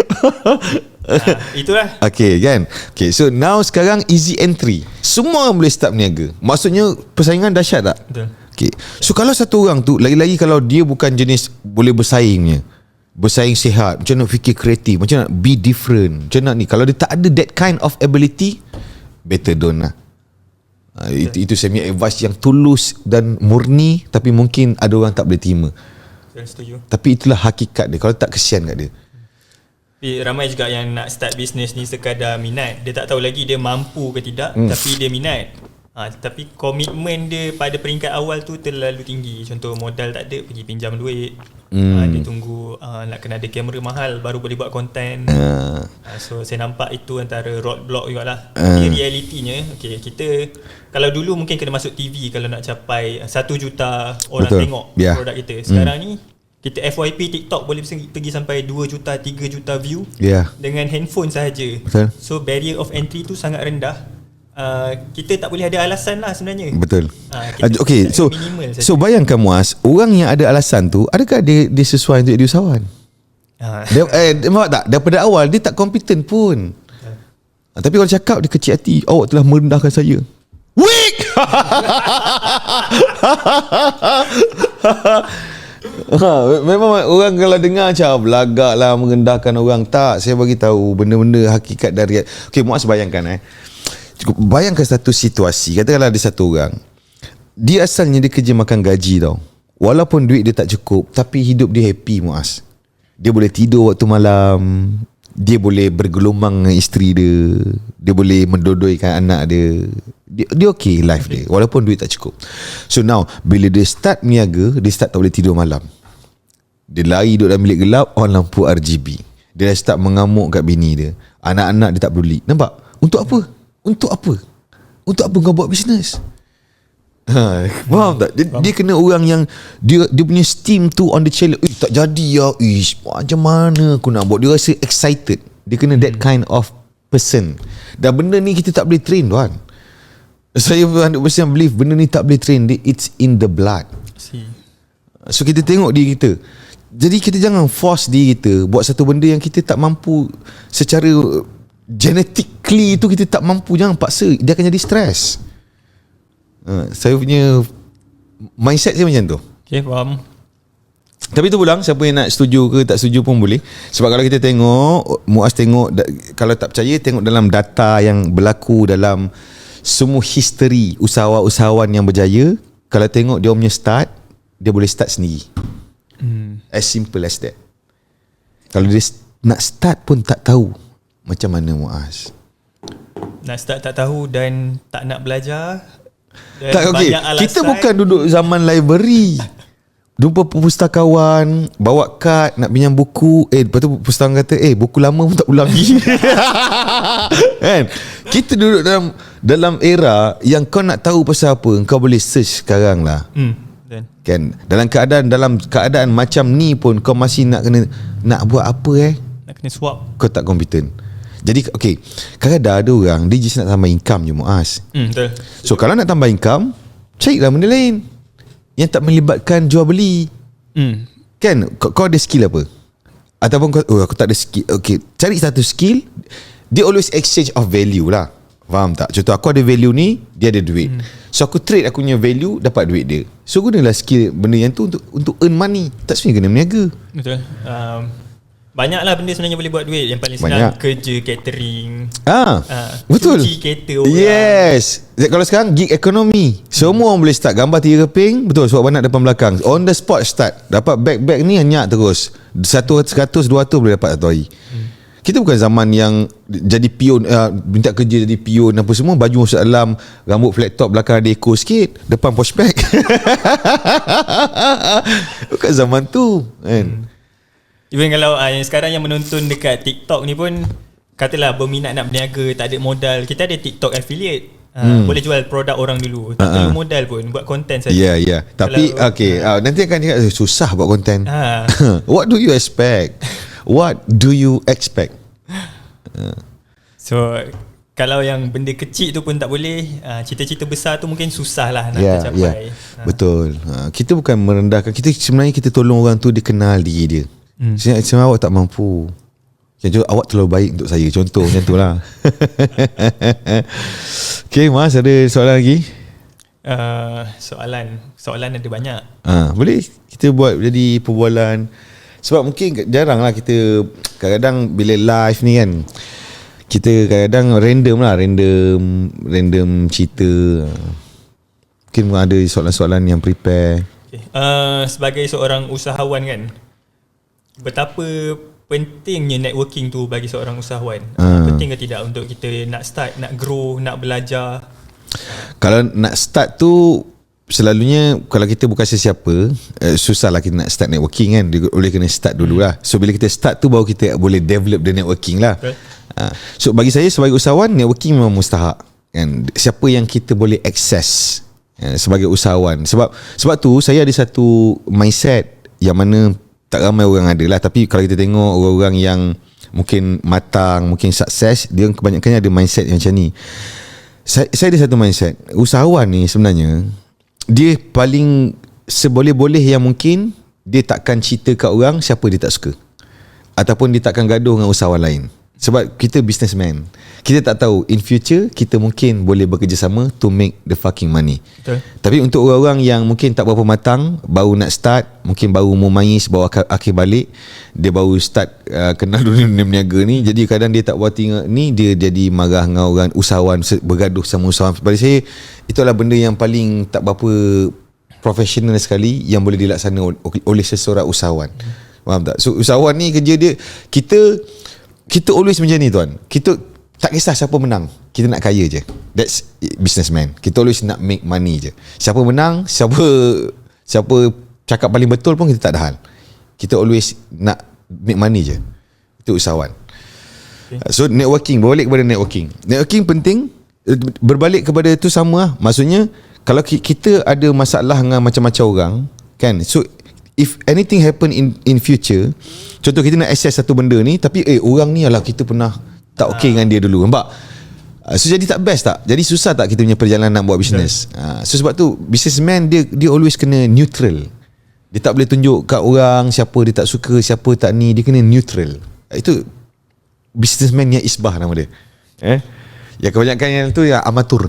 itulah. Okay kan. Okay, so now sekarang easy entry, semua orang boleh start berniaga. Maksudnya persaingan dahsyat tak? Betul. Okay. So kalau satu orang tu, lagi-lagi kalau dia bukan jenis boleh bersaingnya, bersaing sihat, macam nak fikir kreatif, macam nak be different, macam nak ni, kalau dia tak ada that kind of ability, better don't lah. Itu saya punya advice yang tulus dan murni, tapi mungkin ada orang tak boleh terima. Saya setuju. Tapi itulah hakikat dia. Kalau tak, kesian kat dia. Tapi ramai juga yang nak start bisnes ni sekadar minat. Dia tak tahu lagi dia mampu ke tidak, tapi dia minat. Tapi komitmen dia pada peringkat awal tu terlalu tinggi. Contoh modal tak ada, pergi pinjam duit. Dia tunggu nak kena ada kamera mahal baru boleh buat konten. So saya nampak itu antara roadblock jugalah. Tapi realitinya, okay, kita kalau dulu mungkin kena masuk TV kalau nak capai 1 juta orang tengok produk kita. Sekarang ni kita FYP TikTok boleh pergi sampai 2 juta, 3 juta view dengan handphone sahaja. So barrier of entry tu sangat rendah. Kita tak boleh ada alasan lah sebenarnya. Betul. Okay, so bayangkan Muaz, orang yang ada alasan tu, adakah dia sesuai untuk jadi usahawan? Nampak tak? Daripada awal dia tak kompeten pun. Tapi kalau cakap dia kecil hati, awak telah merendahkan saya. Weak. Memang orang kalau dengar macam belagak lah, merendahkan orang. Tak, saya bagi tahu benda-benda hakikat dari. Okay, Muaz bayangkan Bayangkan satu situasi, katakanlah ada satu orang, dia asalnya dia kerja makan gaji tau. Walaupun duit dia tak cukup, tapi hidup dia happy, Muaz. Dia boleh tidur waktu malam, dia boleh bergelombang dengan isteri dia, dia boleh mendodoikan anak dia. Dia okay life dia, walaupun duit tak cukup. So now, bila dia start meniaga, dia start tak boleh tidur malam. Dia lari duduk dalam bilik gelap, on lampu RGB. Dia dah start mengamuk kat bini dia. Anak-anak dia tak peduli. Nampak? Untuk apa? Untuk apa? Untuk apa kau buat bisnes? Faham tak? Dia kena orang yang dia punya steam tu on the challenge. Tak jadi ya. Macam mana aku nak buat? Dia rasa excited. Dia kena that kind of person. Dan benda ni kita tak boleh train, tuan. Saya 100% believe benda ni tak boleh train. It's in the blood. So kita tengok diri kita. Jadi kita jangan force diri kita buat satu benda yang kita tak mampu. Secara genetically tu kita tak mampu. Jangan paksa. Dia akan jadi stress. Saya punya mindset saya macam tu. Okay, faham. Tapi tu pulang, siapa yang nak setuju ke tak setuju pun boleh. Sebab kalau kita tengok, Muaz tengok, kalau tak percaya, tengok dalam data yang berlaku dalam semua history usahawan-usahawan yang berjaya. Kalau tengok dia punya start, dia boleh start sendiri. As simple as that. Kalau dia nak start pun tak tahu macam mana, Muaz. Nak start tak tahu dan tak nak belajar. Tak, okay. Kita bukan duduk zaman library. Jumpa pustakawan, bawa kad, nak pinjam buku. Lepas tu pustakawan kata, buku lama pun tak ulang lagi. Kan? Kita duduk dalam era yang kau nak tahu pasal apa, kau boleh search sekarang lah. Kan? Dalam keadaan macam ni pun kau masih nak buat apa nak kena swap. Kau tak kompeten. Jadi okay, kadang-kadang ada orang dia just nak tambah income je, Muaz. Betul. So kalau nak tambah income, carilah benda lain yang tak melibatkan jual beli. Kan? Kau ada skill apa? Ataupun aku tak ada skill. Okay, cari satu skill. Dia always exchange of value lah. Faham tak? Contoh aku ada value ni, dia ada duit. So aku trade aku punya value, dapat duit dia. So gunalah skill benda yang tu untuk earn money. Tak sebenarnya kena berniaga. Betul. Banyaklah benda sebenarnya boleh buat duit. Yang paling senang kerja catering. Betul. Cuci kereta orang. Yes. Kalau sekarang gig economy, semua orang boleh start gambar 3 keping. Betul, sebab banyak depan belakang. On the spot start. Dapat bag ni hanyak terus. 100, 200 boleh dapat satu hari. Kita bukan zaman yang jadi pion, minta kerja jadi pion apa semua, baju masuk dalam, rambut flat top, belakang ada ekor sikit, depan posh bag. Bukan zaman tu kan. Even kalau yang sekarang yang menonton dekat TikTok ni pun, katalah berminat nak berniaga, tak ada modal, kita ada TikTok affiliate. Boleh jual produk orang dulu. Tak perlu modal pun, buat konten saja. Ya. Tapi nanti akan cakap susah buat konten. What do you expect? What do you expect? So kalau yang benda kecil tu pun tak boleh, cita-cita besar tu mungkin susah lah nak tercapai. Betul. Kita bukan merendahkan. Sebenarnya kita tolong orang tu dia kenal diri dia. Sebenarnya awak tak mampu. Contoh, awak terlalu baik untuk saya. Contoh macam tu lah. Okay, Mas, ada soalan lagi? Soalan ada banyak. Boleh kita buat jadi perbualan. Sebab mungkin jarang lah kita, kadang-kadang bila live ni kan, kita kadang-kadang random cerita. Mungkin ada soalan-soalan yang prepare. Sebagai seorang usahawan kan, betapa pentingnya networking tu bagi seorang usahawan? Penting ke tidak untuk kita nak start, nak grow, nak belajar? Kalau nak start tu, selalunya kalau kita bukan sesiapa, susah lah kita nak start networking kan. Dia boleh kena start dulu lah. So bila kita start tu, baru kita boleh develop the networking lah. So bagi saya sebagai usahawan, networking memang mustahak kan. Siapa yang kita boleh access sebagai usahawan. Sebab tu saya ada satu mindset yang mana tak ramai orang ada lah. Tapi kalau kita tengok orang-orang yang mungkin matang, mungkin sukses, dia kebanyakannya ada mindset yang macam ni. Saya ada satu mindset, usahawan ni sebenarnya dia paling seboleh-boleh yang mungkin dia takkan cerita kat orang siapa dia tak suka, ataupun dia takkan gaduh dengan usahawan lain. Sebab kita businessman, kita tak tahu in future kita mungkin boleh bekerjasama to make the fucking money. Betul. Tapi untuk orang-orang yang mungkin tak berapa matang, baru nak start, mungkin baru mau mangis, baru akhir balik, dia baru start kenal dunia berniaga ni, jadi kadang dia tak buat tinggal ni, dia jadi marah dengan orang usahawan, bergaduh sama usahawan. Pada saya itulah benda yang paling tak berapa profesional sekali yang boleh dilaksanakan oleh seseorang usahawan. Faham tak? So usahawan ni kerja dia, kita always macam ni tuan. Kita tak kisah siapa menang, kita nak kaya je. That's businessman. Kita always nak make money je. Siapa menang, siapa cakap paling betul pun kita tak ada hal. Kita always nak make money je. Itu usahawan. So networking, berbalik kepada networking. Networking penting. Berbalik kepada tu sama lah. Maksudnya kalau kita ada masalah dengan macam-macam orang kan, so if anything happen in future, contoh kita nak access satu benda ni, tapi orang ni lah kita pernah tak okay dengan dia dulu, nampak? So jadi tak best tak? Jadi susah tak kita punya perjalanan nak buat business? So sebab tu businessman dia always kena neutral. Dia tak boleh tunjuk kat orang siapa dia tak suka, siapa tak ni, dia kena neutral. Itu businessman yang isbah nama dia. Ya kebanyakan yang tu yang amatur.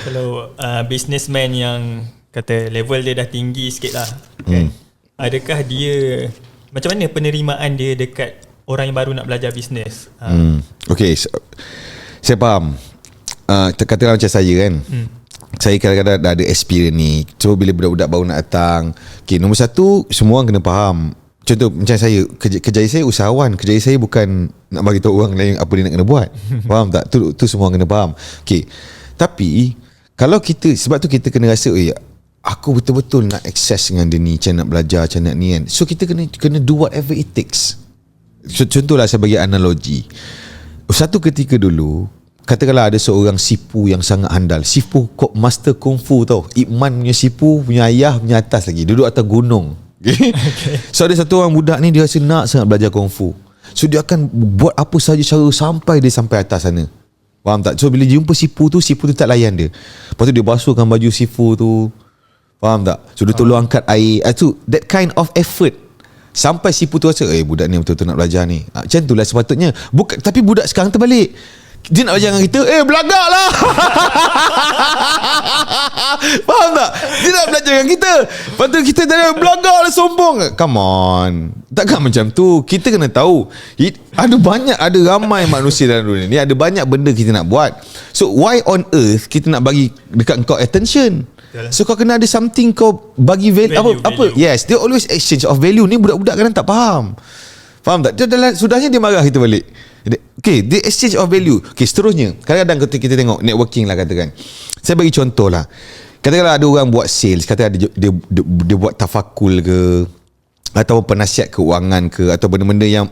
Kalau businessman yang kata level dia dah tinggi sikit lah kan? Adakah dia, macam mana penerimaan dia dekat orang yang baru nak belajar bisnes? Okay, saya faham. Katakanlah macam saya kan, saya kadang-kadang dah ada experience ni. So bila budak-budak baru nak datang, okay, nombor satu, semua orang kena faham. Contoh macam saya, kerja saya usahawan. Kerja saya bukan nak bagi tahu orang lain apa dia nak kena buat. Faham tak? Tu semua orang kena faham. Okay, tapi kalau kita, sebab tu kita kena rasa aku betul-betul nak access dengan dia ni, macam nak belajar, macam nak ni kan. So kita kena do whatever it takes. So, contohlah saya bagi analogi. Satu ketika dulu, katakanlah ada seorang sipu yang sangat handal. Sipu master kungfu tau. Ip Man punya sipu, punya ayah punya atas lagi, duduk atas gunung. Okay. So ada satu orang budak ni, dia rasa nak sangat belajar kungfu. So dia akan buat apa saja cara sampai dia sampai atas sana. Faham tak? So bila jumpa sipu tu tak layan dia. Lepas tu dia basuhkan baju sipu tu. Faham tak? So dia tolong angkat air. So that kind of effort, sampai sipu tu rasa budak ni betul-betul nak belajar ni. Macam tu lah sepatutnya. Tapi budak sekarang terbalik. Dia nak belajar dengan kita, belagak lah. Faham tak? Dia nak belajar dengan kita, lepas tu kita dah belagak lah, sombong. Come on, takkan macam tu. Kita kena tahu ada ramai manusia dalam dunia ni, ada banyak benda kita nak buat. So why on earth kita nak bagi dekat kau attention? So kau kena ada something kau bagi value. Apa? Yes, they always exchange of value ni. Budak-budak kadang tak faham. Faham tak? Sudahnya dia marah kita balik. Okay, the exchange of value. Okay, seterusnya, kadang-kadang kita tengok networking lah katakan. Saya bagi contoh lah. Katakanlah ada orang buat sales, katakan dia buat tafakul ke, atau penasihat keuangan ke, atau benda-benda yang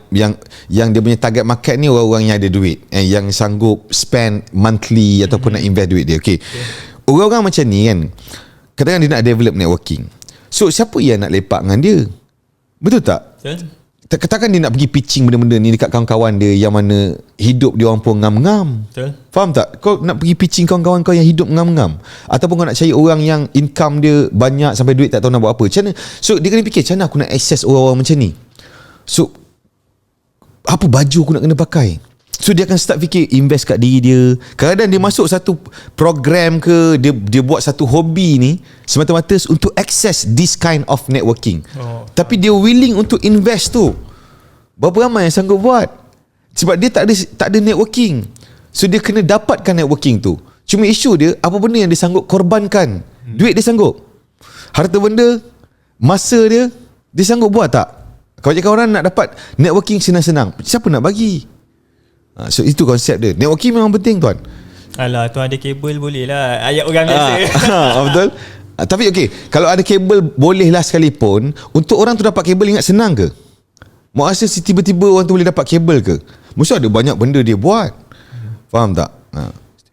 dia punya target market ni orang-orang yang ada duit, yang sanggup spend monthly ataupun nak invest duit dia. Okay. Orang-orang macam ni kan, katakan dia nak develop networking. So siapa yang nak lepak dengan dia? Betul tak? Katakan dia nak pergi pitching benda-benda ni dekat kawan-kawan dia yang mana hidup dia orang pun ngam-ngam. Betul. Faham tak? Kau nak pergi pitching kawan-kawan kau yang hidup ngam-ngam, ataupun kau nak cari orang yang income dia banyak sampai duit tak tahu nak buat apa. Macam mana? So dia kena fikir, macam mana aku nak access orang-orang macam ni? So apa baju aku nak kena pakai? So dia akan start fikir, invest kat diri dia. Kadang-kadang dia masuk satu program ke, dia buat satu hobi ni semata-mata untuk access this kind of networking. Tapi dia willing untuk invest tu. Berapa ramai yang sanggup buat? Sebab dia tak ada networking. So dia kena dapatkan networking tu. Cuma isu dia, apa benda yang dia sanggup korbankan? Duit dia sanggup, harta benda, masa dia sanggup buat tak? Kebanyakan orang nak dapat networking senang-senang, siapa nak bagi? So itu konsep dia. Networking memang penting tuan. Alah, tuan ada kabel boleh lah, ayat orang biasa. Betul. Tapi okay, kalau ada kabel boleh lah sekalipun, untuk orang tu dapat kabel, ingat senang ke? Mau rasa tiba-tiba orang tu boleh dapat kabel ke? Mesti ada banyak benda dia buat. Faham tak?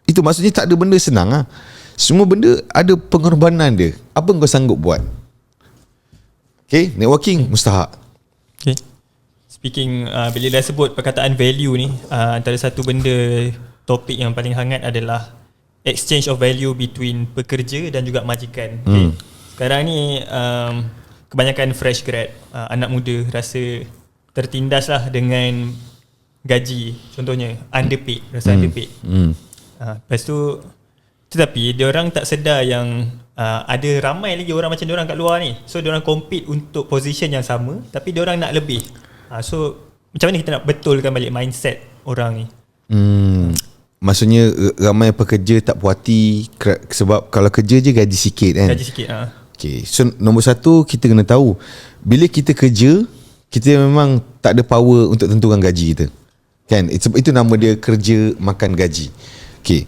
Itu maksudnya tak ada benda senang lah. Semua benda ada pengorbanan dia. Apa kau sanggup buat? Okay, networking mustahak. Okay. Speaking, bila dah sebut perkataan value ni, antara satu benda, topik yang paling hangat adalah exchange of value between pekerja dan juga majikan. Okay. Sekarang ni kebanyakan fresh grad, anak muda rasa tertindas lah dengan gaji. Contohnya underpaid, rasa underpaid. Lepas tu tetapi diorang tak sedar yang ada ramai lagi orang macam diorang kat luar ni. So diorang compete untuk position yang sama, tapi diorang nak lebih. So macam mana kita nak betulkan balik mindset orang ni? Maksudnya ramai pekerja tak puas hati sebab kalau kerja je gaji sikit kan. Gaji sikit. Okay. So nombor satu, kita kena tahu bila kita kerja, kita memang tak ada power untuk tentukan gaji kita. Kan? Itu nama dia kerja makan gaji. Okay.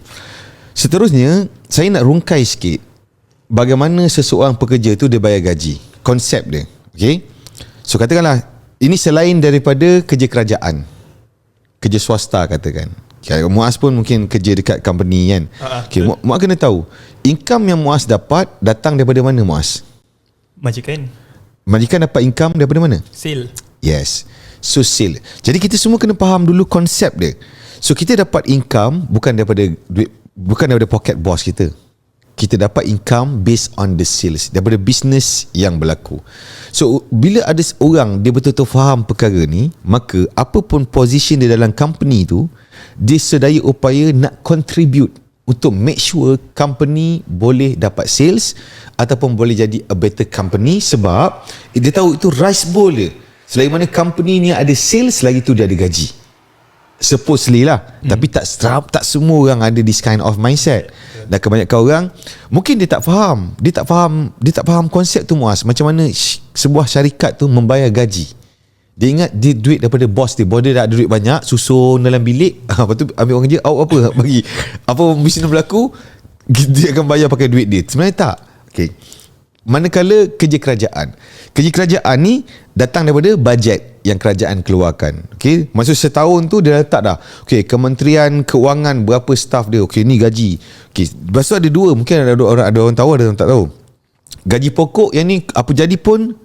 Seterusnya, saya nak rungkai sikit bagaimana seseorang pekerja tu dia bayar gaji. Konsep dia. Okay. So katakanlah ini selain daripada kerja kerajaan, kerja swasta katakan. Muaz pun mungkin kerja dekat company kan. Okay, Muaz kena tahu income yang Muaz dapat datang daripada mana Muaz? Majikan dapat income daripada mana? Sale. Yes. So sale. Jadi kita semua kena faham dulu konsep dia. So kita dapat income bukan daripada duit, bukan daripada pocket boss kita. Kita dapat income based on the sales, daripada business yang berlaku. So bila ada orang dia betul-betul faham perkara ni, maka apapun position dia dalam company tu, dia sedaya upaya nak contribute untuk make sure company boleh dapat sales ataupun boleh jadi a better company, sebab dia tahu itu rice bowl dia. Selagi mana company ni ada sales, lagi tu dia ada gaji. Supposedly lah. Tapi tak semua orang ada this kind of mindset. Dan kebanyakan orang mungkin dia tak faham. Dia tak faham konsep tu Muaz. Macam mana sebuah syarikat tu membayar gaji. Dia ingat dia duit daripada bos dia. Bos dia dah ada duit banyak, susun dalam bilik. Lepas tu ambil orang kerja, apa bagi. Apa bisnes berlaku, dia akan bayar pakai duit dia. Sebenarnya tak. Okay. Manakala kerja kerajaan ni datang daripada bajet yang kerajaan keluarkan. Okay. Maksud setahun tu dia letak dah. Okay, Kementerian Keuangan berapa staff dia. Okay, ni gaji. Okay. Lepas tu ada dua. Mungkin ada orang tahu, ada orang tak tahu. Gaji pokok yang ni apa jadi pun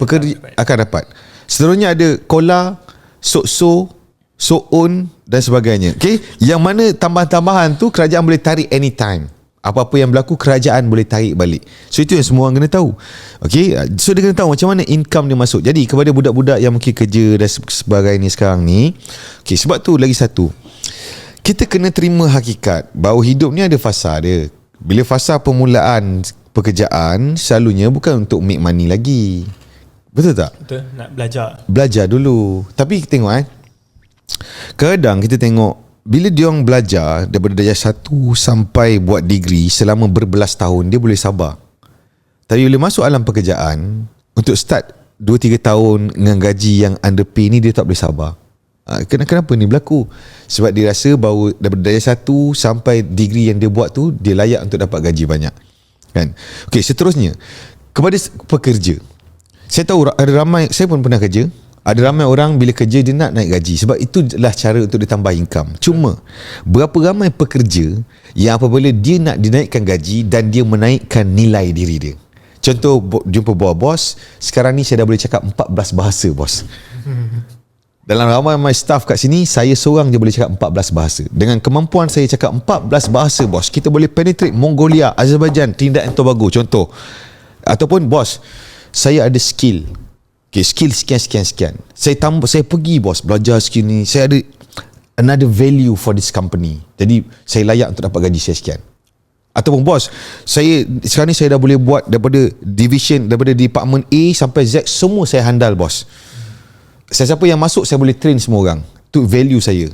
pekerja akan dapat. Seterusnya ada kola, sok-so, so-on dan sebagainya. Okay. Yang mana tambahan-tambahan tu kerajaan boleh tarik anytime. Apa-apa yang berlaku kerajaan boleh tarik balik. So itu yang semua orang kena tahu. Okay. So dia kena tahu macam mana income dia masuk. Jadi kepada budak-budak yang mungkin kerja dan sebagainya sekarang ni, okay, sebab tu lagi satu, kita kena terima hakikat bahawa hidup ni ada fasa dia. Bila fasa permulaan pekerjaan, selalunya bukan untuk make money lagi. Betul tak? Betul. Nak belajar dulu. Tapi tengok kadang kita tengok bila dia orang belajar daripada darjah 1 sampai buat degree selama berbelas tahun, dia boleh sabar. Tapi bila masuk alam pekerjaan, untuk start 2-3 tahun dengan gaji yang underpay ni, dia tak boleh sabar. Kenapa ni berlaku? Sebab dia rasa bahawa daripada darjah 1 sampai degree yang dia buat tu, dia layak untuk dapat gaji banyak. Kan? Okey, seterusnya kepada pekerja. Saya tahu ada ramai, saya pun pernah kerja. Ada ramai orang bila kerja dia nak naik gaji, sebab itulah cara untuk dia tambah income. Cuma berapa ramai pekerja yang apabila dia nak dinaikkan gaji dan dia menaikkan nilai diri dia. Contoh, jumpa bos, sekarang ni saya dah boleh cakap 14 bahasa bos. Dalam ramai staff kat sini, saya seorang je boleh cakap 14 bahasa. Dengan kemampuan saya cakap 14 bahasa bos, kita boleh penetrate Mongolia, Azerbaijan, Trinidad and Tobago contoh. Ataupun bos, saya ada skill. Okay, skill sekian. Saya pergi bos, belajar skill ni. Saya ada another value for this company. Jadi saya layak untuk dapat gaji saya sekian. Ataupun bos, sekarang ni saya dah boleh buat daripada department A sampai Z, semua saya handal bos. Siapa yang masuk saya boleh train semua orang. Tu value saya.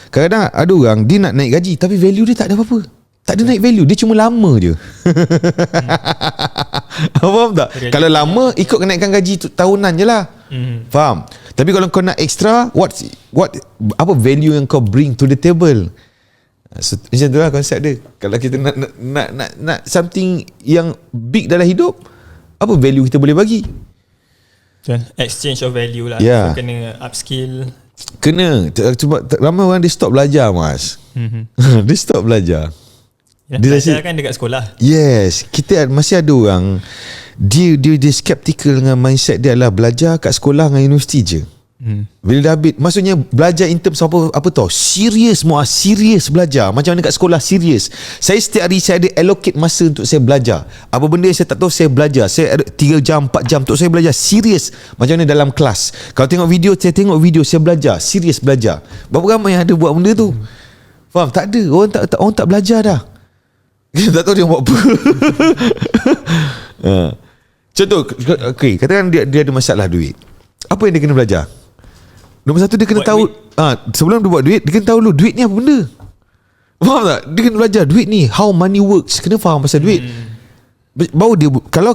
Kadang-kadang ada orang dia nak naik gaji tapi value dia tak ada apa-apa. Tak ada naik value, dia cuma lama je. Faham tak? Kalau lama ikut kenaikan gaji tahunan je lah. Faham? Tapi kalau kau nak extra, apa value yang kau bring to the table? Macam tu lah konsep dia. Kalau kita nak something yang big dalam hidup, apa value kita boleh bagi? Exchange of value lah. Yeah. So, kena upskill. Kena. Cuma ramai orang dia stop belajar Mas. Dia stop belajar. Belajar kan dekat sekolah. Yes. Kita masih ada orang dia skeptical dengan mindset dia adalah belajar kat sekolah dengan universiti je. Bila dah habis, maksudnya belajar in terms apa tau, serius belajar. Macam mana kat sekolah, serius. Saya setiap hari saya ada allocate masa untuk saya belajar. Apa benda yang saya tak tahu, saya belajar. Saya ada 3 jam 4 jam untuk saya belajar, serius. Macam mana dalam kelas, kalau tengok video, saya tengok video, saya belajar, serius belajar. Berapa ramai yang ada buat benda tu? Faham? Tak ada. Orang tak belajar dah. Tak tahu dia buat apa. Contoh, okay, katakan dia ada masalah duit. Apa yang dia kena belajar? Nombor satu, dia kena buat tahu sebelum dia buat duit, dia kena tahu dulu duit ni apa benda. Faham tak? Dia kena belajar duit ni, how money works. Kena faham pasal duit. Baru dia, kalau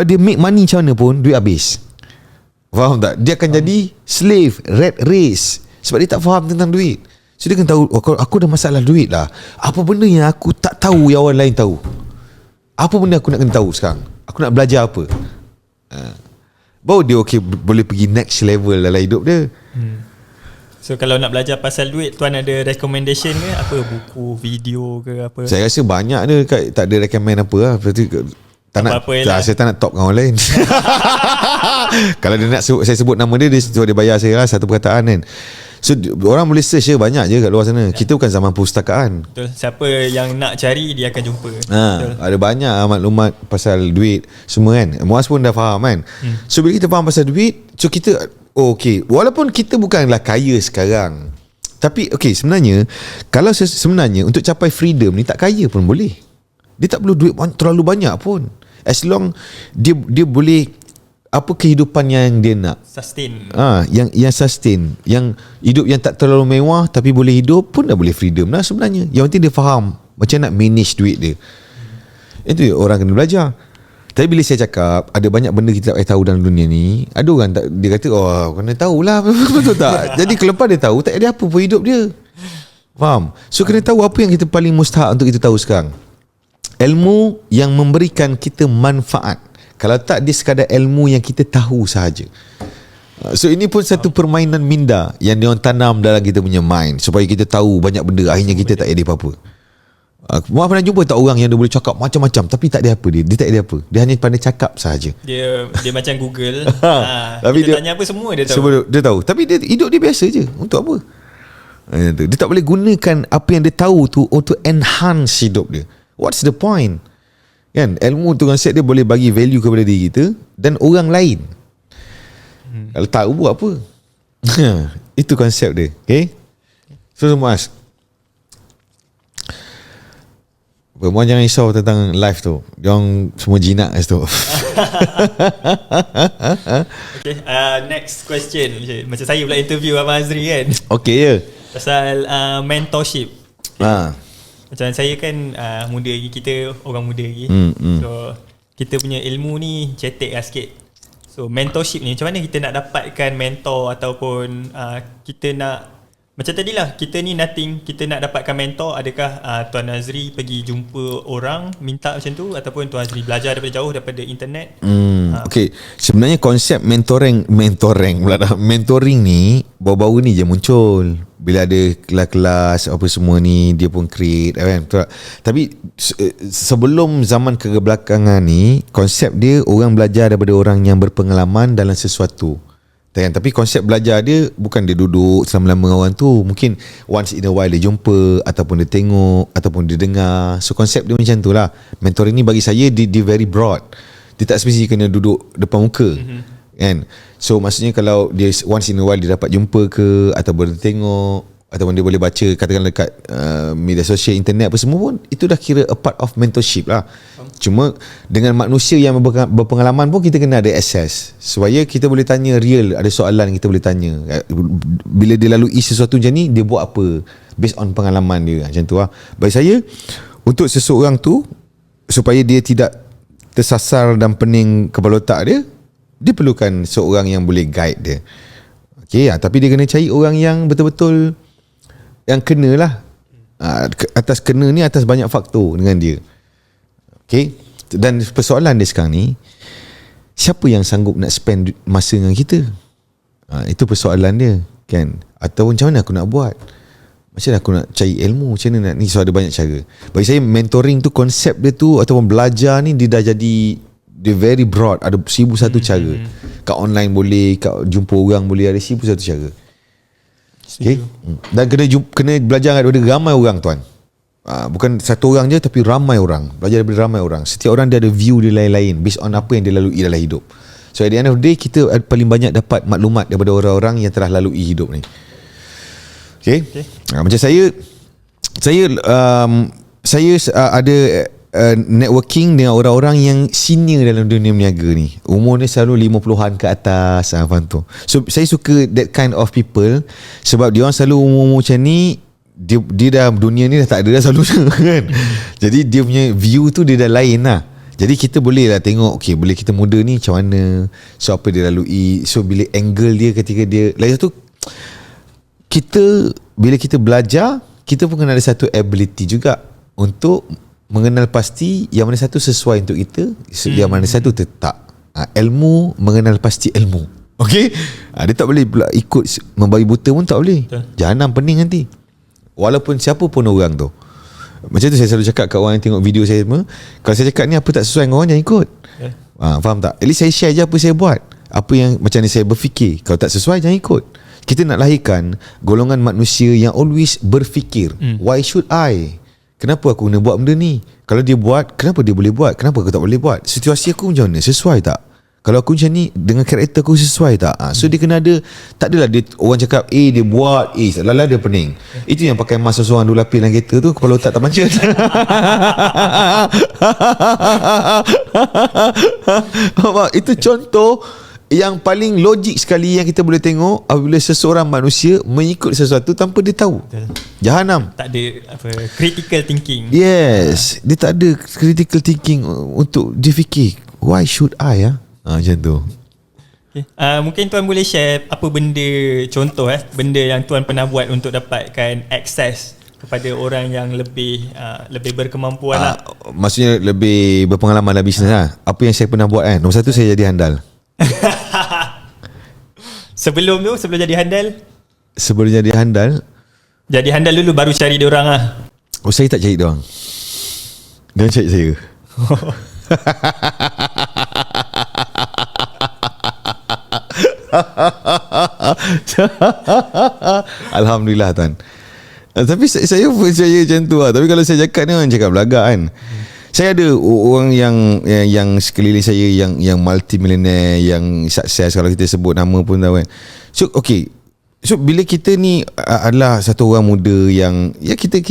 dia make money macam mana pun, duit habis. Faham tak? Dia akan jadi slave, rat race, sebab dia tak faham tentang duit. So dia kena tahu, aku ada masalah duit lah. Apa benda yang aku tak tahu yang orang lain tahu? Apa benda aku nak kena tahu sekarang? Aku nak belajar apa? Baru dia boleh pergi next level dalam hidup dia. So kalau nak belajar pasal duit, tuan ada recommendation ke? Apa buku, video ke apa? Saya rasa banyak dia, tak ada recommend apa lah. Berarti saya tak nak talk dengan orang lain. Kalau dia nak saya sebut nama dia suruh dia bayar saya lah satu perkataan kan. So orang boleh search je, banyak je kat luar sana. Kita bukan zaman perpustakaan. Betul. Siapa yang nak cari, dia akan jumpa. Ada banyak maklumat pasal duit semua kan. Muaz pun dah faham kan. So bila kita faham pasal duit, so kita okay, walaupun kita bukanlah kaya sekarang, tapi okay, sebenarnya kalau sebenarnya untuk capai freedom ni, tak kaya pun boleh. Dia tak perlu duit terlalu banyak pun, as long dia boleh apa kehidupan yang dia nak sustain. Yang sustain, yang hidup yang tak terlalu mewah tapi boleh hidup pun dah boleh freedom lah sebenarnya. Yang penting dia faham macam nak manage duit dia. Itu orang kena belajar. Tapi bila saya cakap ada banyak benda kita tak payah tahu dalam dunia ni, ada orang dia kata kena tahulah. Betul tak? Jadi kelepas dia tahu, tak ada apa pun hidup dia. Faham? So kena tahu apa yang kita paling mustahak untuk kita tahu sekarang. Ilmu yang memberikan kita manfaat. Kalau tak, dia sekadar ilmu yang kita tahu sahaja. So ini pun satu permainan minda yang diorang tanam dalam kita punya mind, supaya kita tahu banyak benda, akhirnya kita tak ada apa-apa. Muaz pernah jumpa tak orang yang dia boleh cakap macam-macam tapi tak ada apa dia tak ada apa. Dia hanya pandai cakap sahaja. Dia macam Google. Tapi dia tanya apa semua dia tahu. Semua dia tahu. Tapi dia hidup dia biasa je. Untuk apa? Dia tak boleh gunakan apa yang dia tahu tu untuk enhance hidup dia. What's the point? Kan, ilmu tu konsep dia boleh bagi value kepada diri kita dan orang lain. Kalau tahu buat apa? Itu konsep dia. Okay? So Muaz, Muaz jangan risau tentang live tu. Diorang semua jinak kat situ. Okay, next question. Macam saya pula interview Abang Azri kan. Okay je. Pasal mentorship. Macam saya kan muda lagi, kita orang muda lagi. So kita punya ilmu ni cetek lah sikit. So mentorship ni, macam mana kita nak dapatkan mentor, ataupun kita nak, macam tadilah, kita ni nothing, kita nak dapatkan mentor. Adakah Tuan Azri pergi jumpa orang minta macam tu, ataupun Tuan Azri belajar daripada jauh daripada internet? Okay, sebenarnya konsep mentoring ni baru-baru ni je muncul. Bila ada kelas-kelas apa semua ni, dia pun create kan. Tapi sebelum zaman kebelakangan ni, konsep dia orang belajar daripada orang yang berpengalaman dalam sesuatu. Tapi konsep belajar dia bukan dia duduk selama-lama dengan orang tu. Mungkin once in a while dia jumpa, ataupun dia tengok, ataupun dia dengar. So konsep dia macam tu lah. Mentoring ni bagi saya dia very broad. Dia tak spesifik kena duduk depan muka. Kan? So maksudnya kalau dia once in a while dia dapat jumpa ke, ataupun dia tengok, ataupun dia boleh baca katakanlah dekat media sosial, internet apa semua pun, itu dah kira a part of mentorship lah. Cuma dengan manusia yang berpengalaman pun kita kena ada access, supaya kita boleh tanya real, ada soalan kita boleh tanya. Bila dia lalui sesuatu macam ni, dia buat apa based on pengalaman dia. Macam tu lah. Bagi saya, untuk seseorang tu, supaya dia tidak tersasar dan pening kepala otak dia, dia perlukan seorang yang boleh guide dia. Okay, tapi dia kena cari orang yang betul-betul yang kena lah. Atas kena ni atas banyak faktor dengan dia. Okay, dan persoalan dia sekarang ni, siapa yang sanggup nak spend masa dengan kita? Itu persoalan dia kan. Atau macam mana aku nak buat, macam mana aku nak cari ilmu, macam mana nak ni. So ada banyak cara. Bagi saya mentoring tu, konsep dia tu ataupun belajar ni, dia dah jadi dia very broad, ada 1001 cara. Kat online boleh, kat jumpa orang boleh, ada 1001 cara. Okay? Dan kena belajar daripada ramai orang tuan. Bukan satu orang je, tapi ramai orang. Belajar daripada ramai orang. Setiap orang dia ada view dia lain-lain based on apa yang dia lalui dalam hidup. So at the end of the day, kita paling banyak dapat maklumat daripada orang-orang yang telah lalui hidup ni. Okay? Macam saya ada networking dengan orang-orang yang senior dalam dunia berniaga ni. Umur ni selalu 50-an ke atas, faham tu. So saya suka that kind of people sebab dia orang selalu umur macam ni, dia dah dunia ni dah tak ada dah selalu kan. Jadi dia punya view tu dia dah lain lah. Jadi kita boleh lah tengok, okay, boleh kita muda ni macam mana, so apa dia lalui, so bila angle dia ketika dia lagi satu, bila kita belajar, kita pun kena ada satu ability juga untuk mengenal pasti yang mana satu sesuai untuk kita, yang mana satu tak. Ilmu, mengenal pasti ilmu. Okay, dia tak boleh ikut membabi buta pun tak boleh. Jahanam pening nanti. Walaupun siapa pun orang tu. Macam tu saya selalu cakap kat orang yang tengok video saya semua, kalau saya cakap ni apa tak sesuai dengan orang, jangan ikut. Faham tak? At least saya share je apa saya buat, apa yang macam ni saya berfikir. Kalau tak sesuai, jangan ikut. Kita nak lahirkan golongan manusia yang always berfikir, why should I? Kenapa aku kena buat benda ni? Kalau dia buat, kenapa dia boleh buat? Kenapa aku tak boleh buat? Situasi aku macam mana? Sesuai tak? Kalau aku macam ni, dengan karakter aku sesuai tak? So dia kena ada, tak adalah dia, orang cakap dia buat, lala dia pening. Itu yang pakai mask seseorang 2 lapis dalam kereta tu, kepala otak tak pancit. Itu contoh yang paling logik sekali yang kita boleh tengok apabila seseorang manusia mengikut sesuatu tanpa dia tahu. Jahanam. Tak ada critical thinking. Yes, dia tak ada critical thinking untuk dia fikir, why should I? Macam tu. Okay. Mungkin tuan boleh share apa benda, contoh benda yang tuan pernah buat untuk dapatkan akses kepada orang yang lebih berkemampuan lah. Maksudnya lebih berpengalaman dalam bisnes lah. Apa yang saya pernah buat kan, nombor satu saya jadi handal. Sebelum jadi handal? Sebelum jadi handal, jadi handal dulu baru cari dia orang lah. Saya tak cari dia orang, dia cari saya. Alhamdulillah tuan. Tapi saya percaya macam tu lah. Tapi kalau saya cakap ni orang cakap belagak kan. Saya ada orang yang sekeliling saya yang multi millionaire, yang sukses, kalau kita sebut nama pun tahu kan. So okay, so bila kita ni adalah satu orang muda yang kita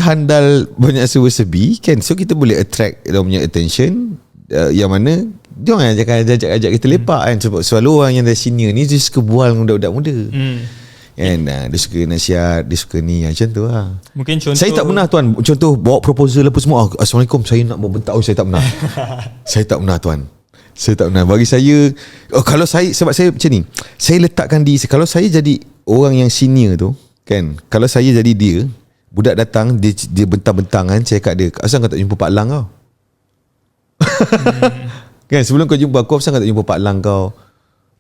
handal banyak serba-serbi kan, so kita boleh attract dia punya attention, yang mana dia orang ajak kita lepak kan. Sebab selalu orang yang dah senior ni dia suka bual dengan budak-budak muda kan. Dia suka nasihat, dia suka ni macam tu lah. Mungkin contoh, saya tak pernah tuan, contoh bawa proposal apa semua, Assalamualaikum saya nak membentak, saya tak pernah. Saya tak pernah tuan, saya tak pernah. Bagi saya, kalau saya, sebab saya macam ni, saya letakkan diri, kalau saya jadi orang yang senior tu kan, kalau saya jadi dia, budak datang dia bentang-bentang kan, saya kat dia, asal kau tak jumpa Pak Lang kau? Kan sebelum kau jumpa aku, asal kau tak jumpa Pak Lang kau,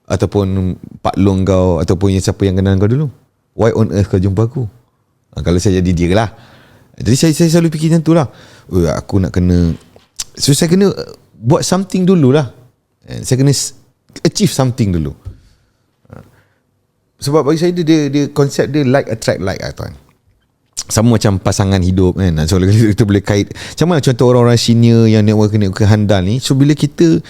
ataupun Pak Long kau, ataupun siapa yang kenal kau dulu? Why on earth kau jumpa aku? Kalau saya jadi dia lah. Jadi saya selalu fikir macam tu lah. Aku nak kena, so saya kena buat something dulu lah. Saya kena achieve something dulu. Sebab bagi saya dia konsep dia like attract like lah tuan. Sama macam pasangan hidup kan. So kita boleh kait, macam mana contoh orang-orang senior yang network handal ni. So bila kita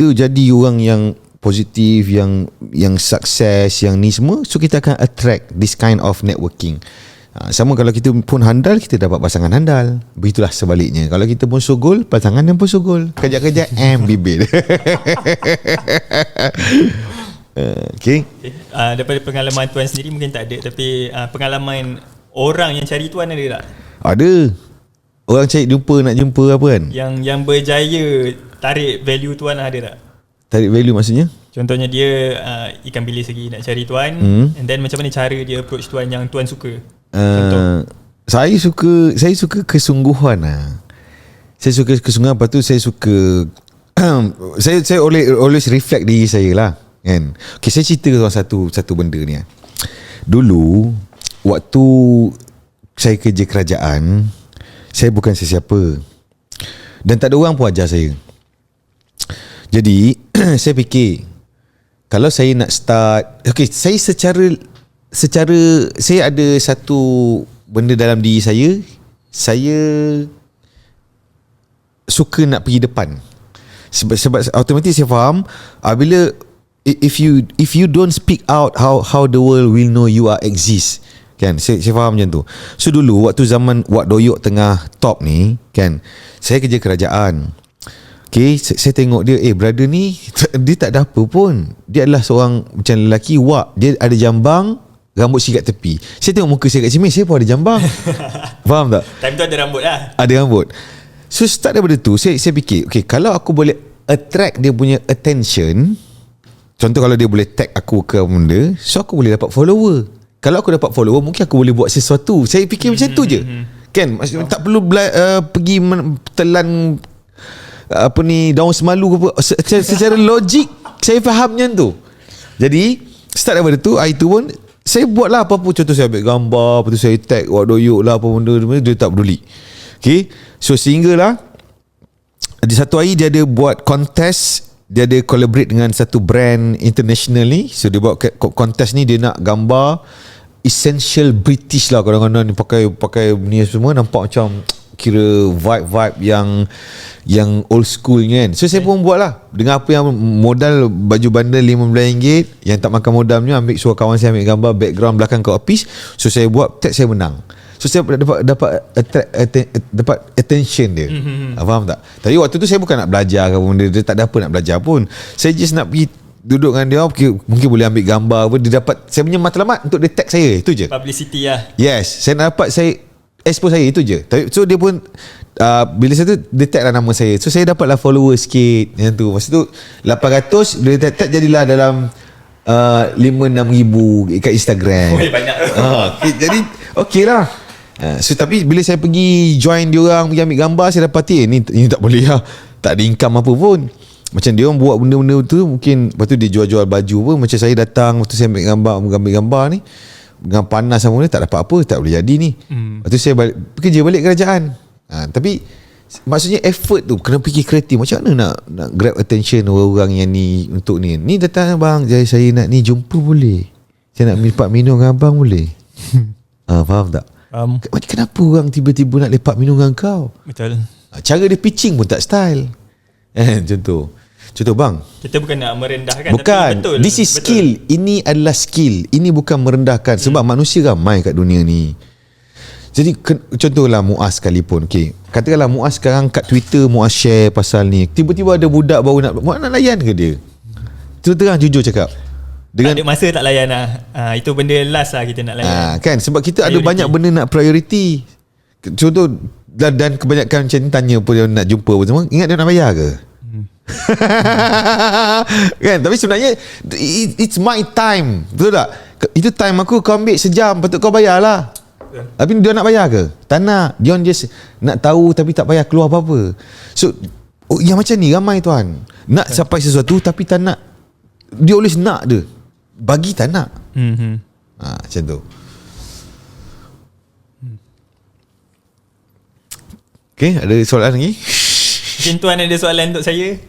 jadi orang yang positif, yang sukses, yang ni semua, so kita akan attract this kind of networking. Sama kalau kita pun handal, kita dapat pasangan handal. Begitulah sebaliknya, kalau kita pun sogol, pasangan yang pun sogol. Kejap-kejap bibir. Okay. Daripada pengalaman tuan sendiri mungkin tak ada, tapi pengalaman orang yang cari tuan ada tak? Ada. Orang cari nak jumpa apa kan, yang berjaya tarik value tuan ada tak? Tarik value maksudnya? Contohnya dia ikan bilis lagi nak cari tuan, and then macam mana cara dia approach tuan yang tuan suka? Saya suka kesungguhan lah. Saya suka kesungguhan. Lepas tu saya suka saya always reflect diri saya lah kan. Okay, saya cerita satu benda ni. Dulu waktu saya kerja kerajaan, saya bukan sesiapa dan tak ada orang pun ajar saya. Jadi saya fikir kalau saya nak start, okay, saya secara saya ada satu benda dalam diri saya suka nak pergi depan. Sebab automatik saya faham bila if you don't speak out, how the world will know you are exist. Kan, saya faham macam tu. So dulu waktu zaman Wak Doyok tengah top ni kan, saya kerja kerajaan. Okay, saya tengok dia, brother ni dia tak ada apa pun. Dia adalah seorang macam lelaki wak, dia ada jambang, rambut sikat tepi. Saya tengok muka saya kat sini, saya pun ada jambang. Faham tak? Time tu ada rambut lah. Ada rambut. So start daripada tu saya fikir, okay, kalau aku boleh attract dia punya attention, contoh kalau dia boleh tag aku ke benda, so aku boleh dapat follower. Kalau aku dapat follower, mungkin aku boleh buat sesuatu. Saya fikir macam tu je. Kan, maksudnya tak perlu pergi telan apa ni, daun semalu ke apa. Secara logik saya faham macam tu. Jadi start daripada tu, hari tu pun saya buat lah apa-apa. Contoh saya ambil gambar, lepas tu saya tag Wak Doyok lah, apa benda, dia tak peduli. Okay, so sehinggalah di satu hari dia ada buat contest. Dia ada collaborate dengan satu brand international ni. So dia buat contest ni, dia nak gambar essential British lah. Kadang-kadang ni pakai ni semua, nampak macam kira vibe yang old school kan. So saya pun buat lah dengan apa yang modal baju bandar RM15, yang tak makan modalnya, ambil suruh kawan saya ambil gambar background belakang kat office. So saya buat, tag saya menang. So saya dapat attention dia. Faham tak? Tapi waktu tu saya bukan nak belajar ke benda, dia tak ada apa nak belajar pun. Saya just nak pergi duduk dengan dia, mungkin boleh ambil gambar apa, dia dapat saya punya matlamat untuk dia tag saya, itu je. Publicity lah. Yes, saya nak dapat, saya expose saya, itu je. So dia pun bila saya tu dia tag lah nama saya. So saya dapatlah follower sikit yang tu. Masa tu 800 dia tag jadilah dalam 5-6 ribu kat Instagram. Oh, banyak. Jadi okey lah. So tapi bila saya pergi join diorang, pergi ambil gambar, saya dapati ni tak boleh lah, tak ada income apa pun. Macam dia orang buat benda-benda tu, mungkin lepas tu dia jual-jual baju pun. Macam saya datang, waktu saya ambil gambar ni dengan panas sama ni, tak dapat apa, tak boleh jadi ni. Lepas tu saya kerja balik kerajaan. Tapi maksudnya effort tu kena fikir kreatif. Macam mana nak grab attention orang-orang yang ni untuk ni. Ni datang abang, saya nak ni jumpa boleh. Saya nak lepak minum dengan abang boleh. Faham tak? Kenapa orang tiba-tiba nak lepak minum dengan kau? Betul. Cara dia pitching pun tak style. Contoh bang, kita bukan nak merendahkan, bukan, tapi betul. This is betul. Skill. Ini adalah skill. Ini bukan merendahkan. Sebab manusia ramai kat dunia ni. Jadi contohlah Muaz sekalipun. Okay, katakanlah Muaz sekarang kat Twitter, Muaz share pasal ni, tiba-tiba ada budak baru nak layan ke dia? Terang jujur cakap, dengan tak ada masa tak layan lah. Itu benda last lah kita nak layan. Kan, sebab kita priority. Ada banyak benda nak priority. Contoh, dan kebanyakan macam ni tanya pun dia nak jumpa pun semua, ingat dia nak bayar ke? Kan, tapi sebenarnya it's my time. Betul tak? Itu time aku, kau ambil sejam, patut kau bayar lah. Tapi dia nak bayar ke? Tak nak. Dia just nak tahu tapi tak payah keluar apa-apa. So yang macam ni ramai tuan. Nak sampai sesuatu tapi tak nak. Dia always nak dia, bagi tak nak. Macam tu. Okay, ada soalan lagi? Mungkin tuan ada soalan untuk saya.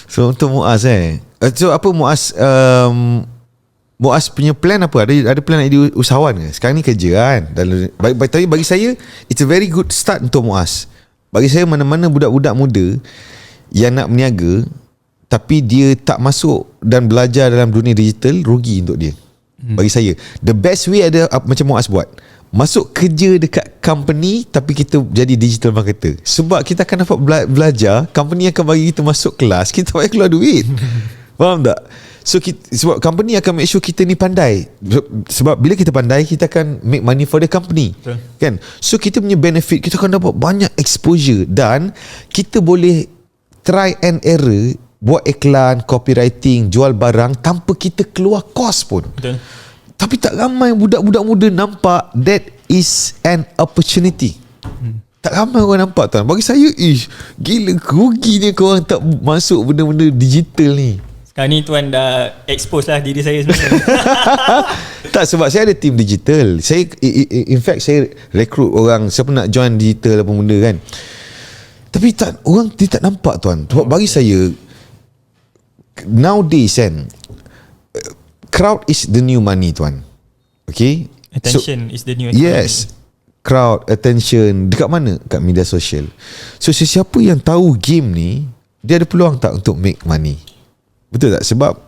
So untuk Muaz so apa Muaz, Muaz punya plan apa? Ada plan nak jadi usahawan ke? Sekarang ni kerja kan. Tapi bagi saya it's a very good start untuk Muaz. Bagi saya, mana-mana budak-budak muda yang nak berniaga tapi dia tak masuk dan belajar dalam dunia digital, rugi untuk dia. Bagi saya the best way ada macam Muaz buat, masuk kerja dekat company tapi kita jadi digital marketer. Sebab kita akan dapat belajar, company akan bagi kita masuk kelas, kita tak payah keluar duit. Faham tak? So sebab company akan make sure kita ni pandai. Sebab bila kita pandai, kita akan make money for the company. Betul. Kan? So kita punya benefit, kita akan dapat banyak exposure dan kita boleh try and error, buat iklan, copywriting, jual barang tanpa kita keluar kos pun. Betul. Tapi tak ramai budak-budak muda nampak that is an opportunity. Tak ramai orang nampak tuan. Bagi saya, gila ruginya korang tak masuk benda-benda digital ni. Sekarang ni tuan dah expose lah diri saya sebenarnya. Tak, sebab saya ada team digital. Saya in fact saya rekrut orang, siapa nak join digital apa benda kan. Tapi orang dia tak nampak tuan. Sebab bagi saya nowadays kan, crowd is the new money tuan. Okay, Attention is the new economy. Yes, crowd, attention dekat mana? Kat media sosial. So sesiapa yang tahu game ni, dia ada peluang tak untuk make money? Betul tak? Sebab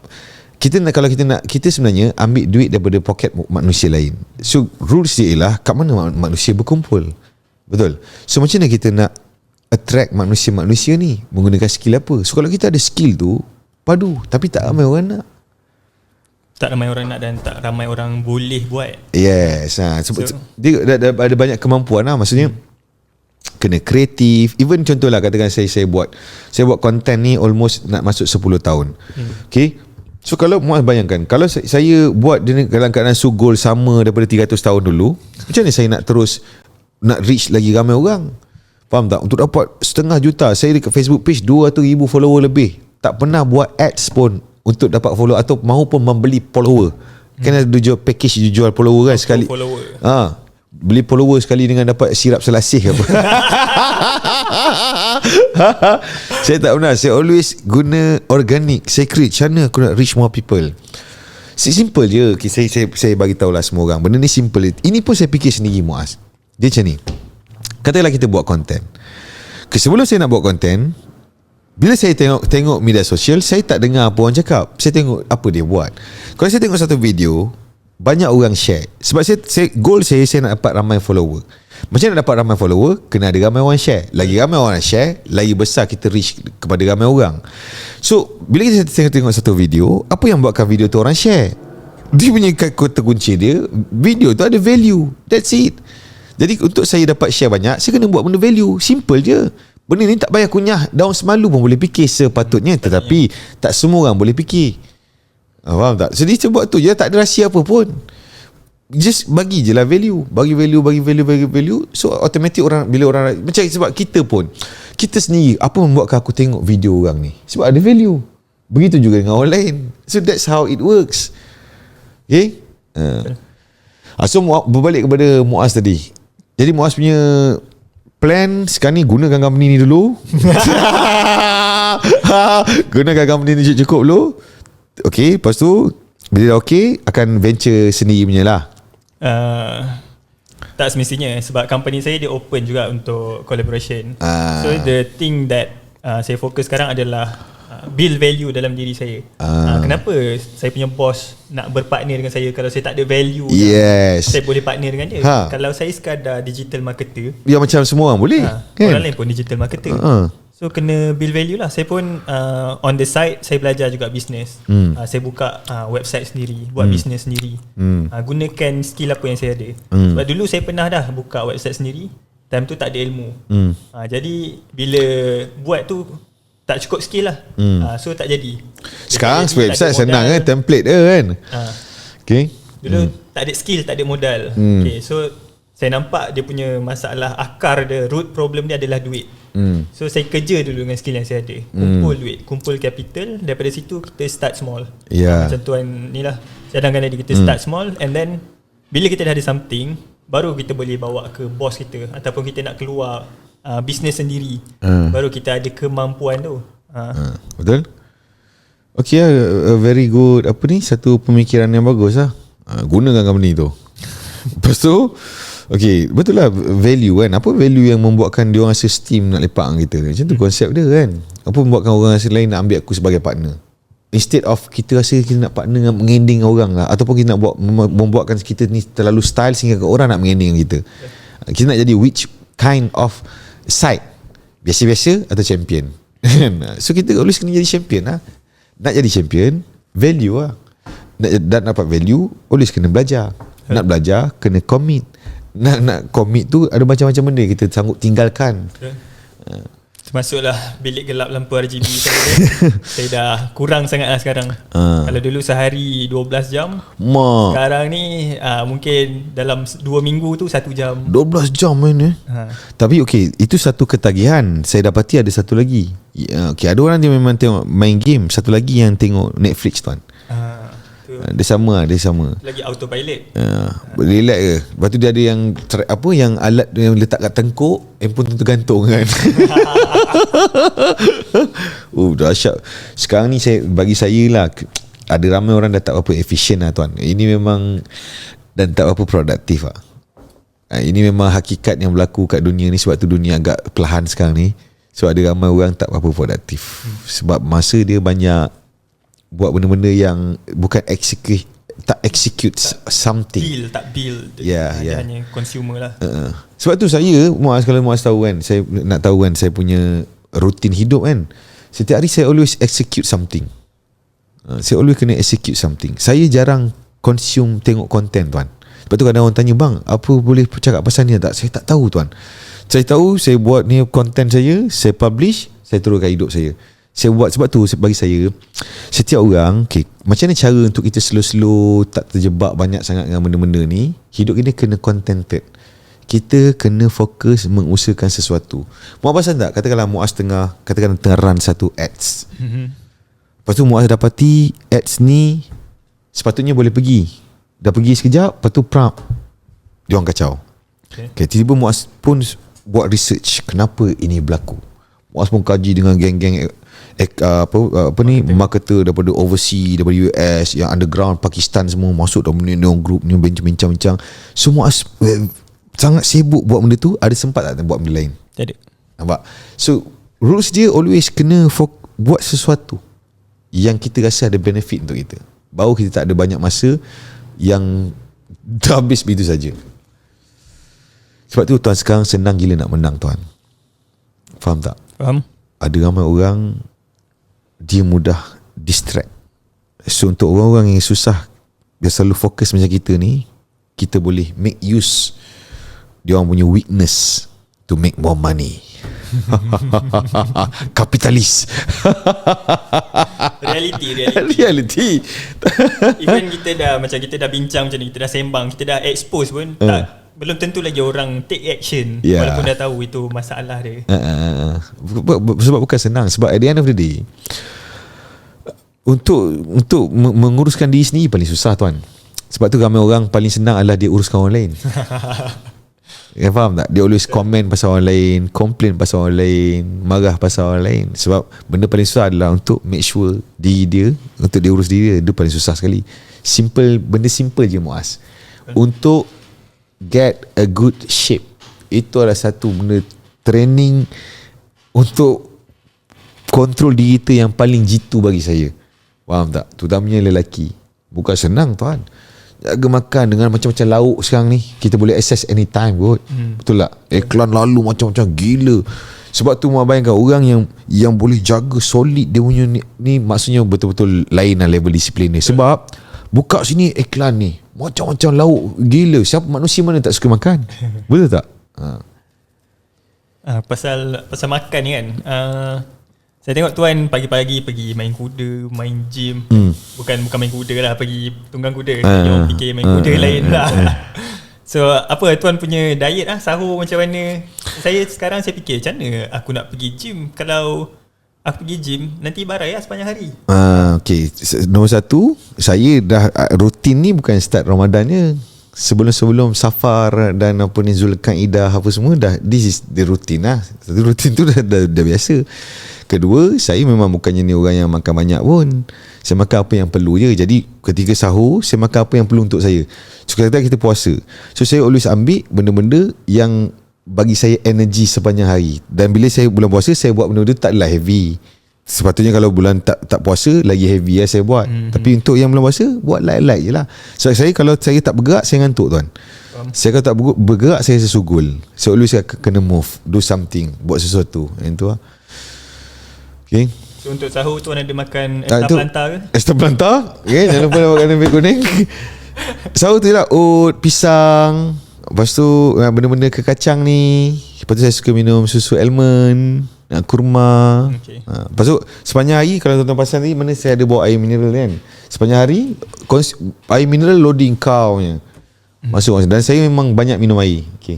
kalau kita sebenarnya ambil duit daripada poket manusia lain. So rules dia ialah kat mana manusia berkumpul. Betul. So macam mana kita nak attract manusia-manusia ni menggunakan skill apa? So kalau kita ada skill tu padu, tapi tak ramai orang nak. Tak ramai orang nak dan tak ramai orang boleh buat. Yes. Sebab dia ada banyak kemampuan lah. Maksudnya kena kreatif. Even contohlah katakan saya buat content ni almost nak masuk 10 tahun. Okay. So kalau Muaz bayangkan, kalau saya buat dalam keadaan goal sama daripada 300 tahun dulu, macam mana saya nak terus nak reach lagi ramai orang? Faham tak? Untuk dapat 500,000 saya dekat Facebook page 200,000 follower lebih, tak pernah buat ads pun untuk dapat follow atau maupun membeli follower. Kan ada jual package jual follower kan sekali. Beli follower sekali dengan dapat sirap selasih apa. Saya tak pernah. Saya always guna organic. Saya create macam mana aku nak reach more people. Simple je. Saya bagi tahulah semua orang. Benda ni simple. Ini pun saya fikir sendiri Muaz. Dia macam ni. Katakanlah kita buat konten. Sebelum saya nak buat konten, bila saya tengok media sosial, saya tak dengar apa orang cakap. Saya tengok apa dia buat. Kalau saya tengok satu video, banyak orang share. Sebab goal saya nak dapat ramai follower. Macam nak dapat ramai follower, kena ada ramai orang share. Lagi ramai orang share, lagi besar kita reach kepada ramai orang. So bila kita tengok satu video, apa yang buatkan video tu orang share? Dia punya kata kunci dia, video tu ada value. That's it. Jadi untuk saya dapat share banyak, saya kena buat benda value. Simple je. Benda ni tak payah kunyah daun semalu pun boleh fikir sepatutnya. Tetapi tak semua orang boleh fikir. Faham tak? Jadi saya buat tu je, tak ada rahsia apa pun. Just bagi je lah value. Bagi value. So automatic bila orang macam sebab kita pun, kita sendiri, apa membuatkan aku tengok video orang ni? Sebab ada value. Begitu juga dengan orang lain. So that's how it works. Okay? So berbalik kepada Muaz tadi. Jadi Muaz punya plan sekarang ni, gunakan company ni dulu. Gunakan company ni cukup dulu. Okay, lepas tu bila dah okay, akan venture sendiri punya lah. Tak semestinya, sebab company saya dia open juga untuk collaboration. So the thing that saya fokus sekarang adalah build value dalam diri saya. Kenapa saya punya boss nak berpartner dengan saya kalau saya tak ada value? Yes. Saya boleh partner dengan dia. Kalau saya sekadar digital marketer, ya macam semua orang boleh kan? Orang lain pun digital marketer. So kena build value lah. Saya pun on the side saya belajar juga business. Saya buka website sendiri, buat business sendiri. Gunakan skill apa yang saya ada. Sebab dulu saya pernah dah buka website sendiri, time tu tak ada ilmu. Jadi bila buat tu tak cukup skill lah. So tak jadi. Sekarang website senang kan, template dia kan. Okay. Dulu tak ada skill, tak ada modal. Okay, so saya nampak dia punya masalah akar dia, root problem dia adalah duit. So saya kerja dulu dengan skill yang saya ada. Kumpul duit, kumpul capital. Daripada situ kita start small. Macam tuan ni lah, cadangkan tadi, kita start small. And then bila kita dah ada something, baru kita boleh bawa ke bos kita, ataupun kita nak keluar bisnes sendiri. Baru kita ada kemampuan tu. Betul. Okay, very good. Apa ni, satu pemikiran yang bagus lah. Gunakan company tu. Lepas tu okay, betul lah, value kan. Apa value yang membuatkan dia orang rasa steam nak lepak dengan kita? Macam tu konsep dia kan. Apa membuatkan orang rasa lain nak ambil aku sebagai partner, instead of kita rasa kita nak partner dengan mengending orang lah, ataupun kita nak membuatkan kita ni terlalu style sehingga orang nak mengending dengan kita. Kita nak jadi which kind of side, biasa-biasa atau champion. So kita always kena jadi champion lah. Nak jadi champion, value lah. Nak dapat value, always kena belajar. Nak belajar, kena commit. Nak commit tu ada macam-macam benda kita sanggup tinggalkan. Termasuklah bilik gelap lampu RGB saya. Saya dah kurang sangat lah sekarang. Kalau dulu sehari 12 jam, sekarang ni mungkin dalam 2 minggu tu 1 jam. 12 jam main Tapi okay, itu satu ketagihan. Saya dapati ada satu lagi. Okay, ada orang dia memang tengok main game, satu lagi yang tengok Netflix tuan. Dia sama. Lagi autopilot. Relax ke. Lepas tu dia ada yang yang alat yang letak kat tengkuk, handphone tu tergantung kan. Dahsyat. Sekarang ni bagi saya lah, ada ramai orang dah tak berapa efisien lah tuan. Ini memang dan tak berapa produktif lah. Ini memang hakikat yang berlaku kat dunia ni. Sebab tu dunia agak perlahan sekarang ni. Sebab ada ramai orang tak berapa produktif. Sebab masa dia banyak buat benda-benda yang bukan execute something. Tak build. Dia hanya consumer lah. Sebab tu saya, kalau Muaz tahu kan, saya nak tahu kan, saya punya rutin hidup kan, setiap hari saya always execute something. Saya always kena execute something. Saya jarang consume tengok konten tuan. Lepas tu kadang orang tanya, bang, apa boleh cakap pasal ni tak? Saya tak tahu tuan. Saya tahu saya buat ni konten saya publish, saya teruskan hidup saya. Saya buat sebab tu bagi saya, setiap orang, macam mana cara untuk kita slow-slow tak terjebak banyak sangat dengan benda-benda ni. Hidup kita kena contented. Kita kena fokus mengusahakan sesuatu. Muaz pasal tak? Katakanlah Muaz tengah run satu ads. Lepas tu Muaz dapati ads ni sepatutnya boleh pergi. Dah pergi sekejap, lepas tu dia orang kacau. Tiba-tiba Muaz pun buat research kenapa ini berlaku. Muaz pun kaji dengan geng-geng marketer daripada overseas, daripada US, yang underground Pakistan semua masuk dalam neon group ni, bincang-bincang. Semua sangat sibuk buat benda tu. Ada sempat tak buat benda lain? Tak ada. Nampak? So rules dia always kena buat sesuatu yang kita rasa ada benefit untuk kita. Baru kita tak ada banyak masa yang dah habis begitu saja. Sebab tu tuan, sekarang senang gila nak menang tuan. Faham tak? Faham. Ada ramai orang dia mudah distract. So untuk orang-orang yang susah, dia selalu fokus macam kita ni, kita boleh make use dia orang punya weakness to make more money. Kapitalis. Reality. Even kita dah bincang macam ni, kita dah sembang, kita dah expose pun, belum tentu lagi orang take action, walaupun dah tahu itu masalah dia. Sebab bukan senang. Sebab at the end of the day, untuk menguruskan diri sendiri paling susah tuan. Sebab tu ramai orang paling senang adalah dia uruskan orang lain. Ya, faham tak? Dia always komen pasal orang lain, complain pasal orang lain, marah pasal orang lain. Sebab benda paling susah adalah untuk make sure diri dia, untuk dia urus diri dia, itu paling susah sekali. Benda simple je Muaz. Untuk get a good shape, itu adalah satu benda training untuk kontrol diri kita yang paling jitu bagi saya. Faham tak? Terutamanya lelaki. Bukan senang tuan. Jaga makan dengan macam-macam lauk sekarang ni, kita boleh access anytime kot. Betul tak? Iklan lalu macam-macam gila. Sebab tu mau bayangkan orang yang boleh jaga solid dia punya ni maksudnya betul-betul lain lah level disiplin dia. Sebab buka sini iklan ni macam-macam lauk gila. Siapa manusia mana tak suka makan? Betul tak? Pasal makan ni kan, saya tengok tuan pagi-pagi pergi main kuda, main gym. Bukan main kuda lah, pergi tunggang kuda. Yang fikir main kuda lain lah. So apa tuan punya diet lah, sahur macam mana? Saya fikir macam mana aku nak pergi gym. Kalau aku pergi gym, nanti barai lah sepanjang hari. Okay, nombor satu, saya dah rutin ni bukan start Ramadannya. Sebelum Safar dan apa ni Zulkaidah apa semua dah, this is the routine lah. Satu rutin tu dah biasa. Kedua, saya memang bukannya ni orang yang makan banyak pun. Saya makan apa yang perlu je. Jadi ketika sahur, saya makan apa yang perlu untuk saya. So kata kita puasa, so saya always ambil benda-benda yang bagi saya energi sepanjang hari. Dan bila saya bulan puasa, saya buat benda-benda tak adalah heavy. Sepatutnya kalau bulan tak puasa, lagi heavy saya buat. Tapi untuk yang bulan puasa, buat light-light je lah. So saya kalau saya tak bergerak, saya ngantuk tuan. Saya kalau tak bergerak, saya sesugul. So always saya kena move, do something, buat sesuatu. Yang tu lah. Okay. So untuk sahur tuan ada makan extra planta ke? Extra planta. Okay, jangan lupa nak makan nasi kuning. Sahur tu lah oat, pisang. Lepas tu benda-benda kekacang ni. Lepas tu saya suka minum susu almond, kurma. Lepas tu sepanjang hari, kalau tuan-tuan pasal ni, mana saya ada bawa air mineral kan. Sepanjang hari air mineral loading kau punya masuk. Dan saya memang banyak minum air. Okay.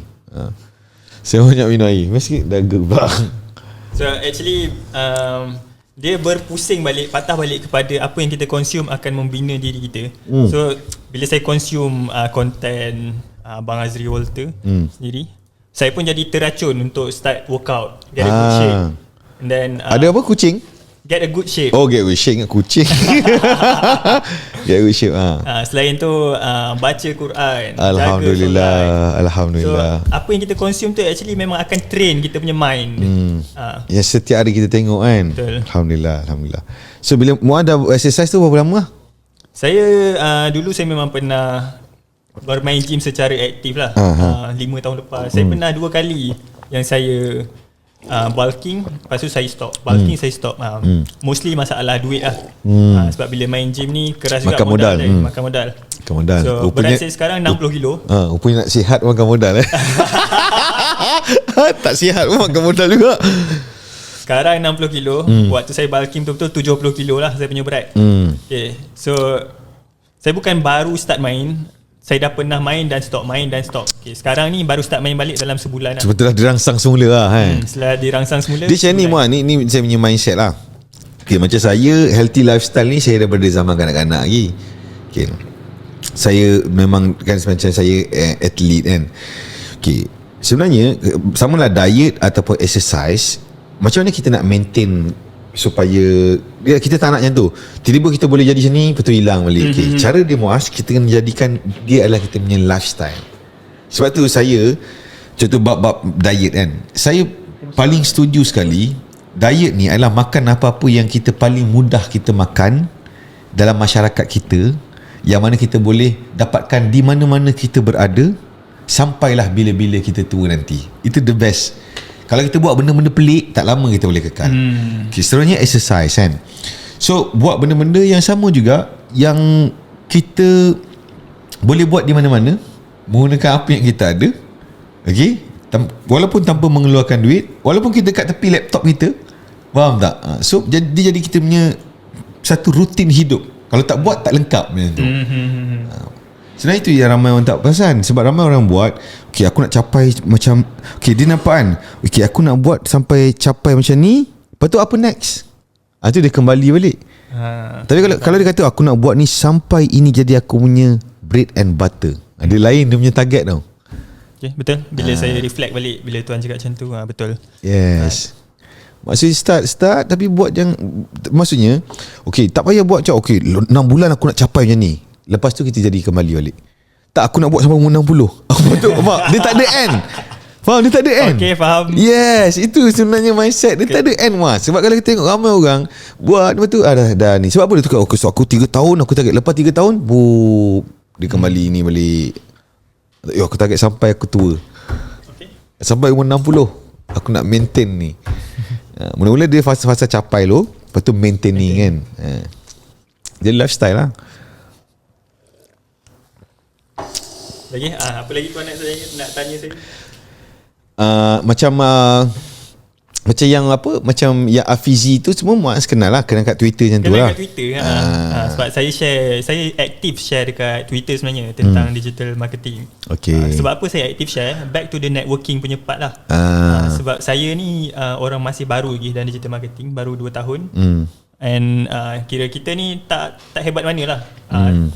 Saya banyak minum air. Mesti dah gerbang. So actually dia berpusing balik, patah balik kepada apa yang kita consume akan membina diri kita. So bila saya consume content Abang Azri Walter sendiri, saya pun jadi teracun untuk start workout, get a good shape. And then ada apa kucing? Get a good shape. Oh, get a good shape, kucing. Get a good shape. Selain tu baca Quran, Alhamdulillah, jaga solat. Alhamdulillah. So apa yang kita consume tu actually memang akan train kita punya mind. Yang setiap hari kita tengok kan. Betul. Alhamdulillah, Alhamdulillah. So bila Muaz dah exercise tu berapa lama? Saya dulu saya memang pernah bermain gym secara aktif lah. 5 tahun lepas saya pernah 2 kali yang saya bulking, lepas tu saya stop. Bulking saya stop. Mostly masalah duit lah. Sebab bila main gym ni keras makan juga modal. Makan modal. Makan modal. So berat saya sekarang 60 kilo. Rupanya nak sihat makan modal tak sihat pun makan modal juga. Sekarang 60 kilo. Waktu saya bulking betul-betul 70 kilo lah saya punya berat. Okay. So saya bukan baru start main, saya dah pernah main dan stop, main dan stop. Okay, sekarang ni baru start main balik dalam sebulan lah. Sebetul lah dirangsang semula lah kan. Setelah dirangsang semula. Dia macam ni Muaz, ni saya punya mindset lah. Okay, macam saya healthy lifestyle ni saya daripada zaman kanak-kanak lagi. Okay, saya memang kan macam saya atlet kan. Okay, sebenarnya sama lah diet ataupun exercise, macam mana kita nak maintain supaya kita tak nak macam tu. Tiba-tiba kita boleh jadi macam ni, lepas tu hilang balik. Okay, cara dia Muaz, kita kena jadikan dia adalah kita punya lifestyle. Sebab tu saya, contoh bab-bab diet kan, saya paling setuju sekali diet ni adalah makan apa-apa yang kita paling mudah kita makan dalam masyarakat kita, yang mana kita boleh dapatkan di mana-mana kita berada sampailah bila-bila kita tua nanti. Itu the best. Kalau kita buat benda-benda pelik, tak lama kita boleh kekal. Okay, seterusnya exercise kan. So buat benda-benda yang sama juga, yang kita boleh buat di mana-mana menggunakan apa yang kita ada. Okay, walaupun tanpa mengeluarkan duit, walaupun kita kat tepi laptop kita. Faham tak? So jadi kita punya satu rutin hidup. Kalau tak buat, tak lengkap macam tu. Sebenarnya itu yang ramai orang tak perasan. Sebab ramai orang buat, okay, aku nak capai macam, okay, dia nampak kan, okay, aku nak buat sampai capai macam ni, lepas tu apa next? Itu dia kembali balik. Tapi kalau dia kata aku nak buat ni sampai ini jadi aku punya bread and butter, dia lain dia punya target tau. Okay, betul. Bila saya reflect balik, bila tuan cakap macam tu, betul. Yes. Maksudnya start tapi buat yang, maksudnya okay, tak payah buat macam okay 6 bulan aku nak capai macam ni, lepas tu kita jadi kembali balik. Tak, aku nak buat sampai umur 60. Betul. Dia tak ada end. Faham? Dia tak ada end. Okay, faham. Yes, itu sebenarnya mindset. Dia tak ada end Mas. Sebab kalau kita tengok ramai orang buat, lepas tu dah ni. Sebab apa dia tukar? Okay, so aku 3 tahun aku target. Lepas 3 tahun dia kembali ni balik. Aku target sampai aku tua. Sampai umur 60 aku nak maintain ni. Mula-mula dia fasa-fasa capai lo, lepas tu maintaining kan. Jadi lifestyle lah. Lagi apa lagi tuan nak tanya saya? Macam yang apa, macam yang Afizi tu semua Muaz kenal lah, kenal kat Twitter macam tu lah. Kenal kat Twitter sebab saya aktif share dekat Twitter sebenarnya tentang digital marketing. Okay. Sebab apa saya aktif share? Back to the networking punya part lah. Sebab saya ni orang masih baru lagi dalam digital marketing, baru 2 tahun. And kira kita ni tak hebat mana lah.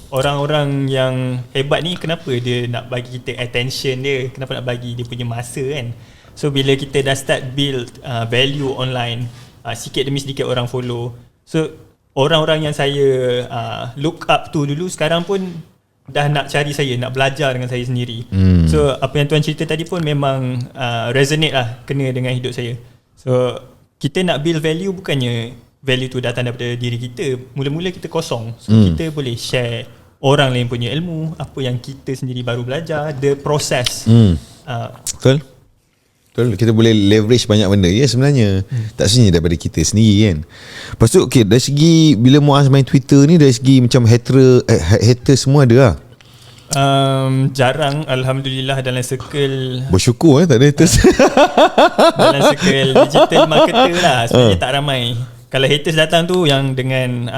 Orang-orang yang hebat ni, kenapa dia nak bagi kita attention dia, kenapa nak bagi dia punya masa kan. So bila kita dah start build value online, sikit demi sedikit orang follow. So orang-orang yang saya look up to dulu, sekarang pun dah nak cari saya, nak belajar dengan saya sendiri. So apa yang tuan cerita tadi pun memang resonate lah, kena dengan hidup saya. So kita nak build value, bukannya value tu datang daripada diri kita. Mula-mula kita kosong. So kita boleh share orang lain punya ilmu, apa yang kita sendiri baru belajar, the process. Betul. Kita boleh leverage banyak benda ya sebenarnya. Tak sebenarnya daripada kita sendiri kan. Lepas tu okay, dari segi bila Muaz main Twitter ni, dari segi macam hater semua ada lah. Jarang, Alhamdulillah, dalam circle. Bersyukur tak ada haters. Dalam circle digital marketer lah, sebenarnya tak ramai. Kalau haters datang tu yang dengan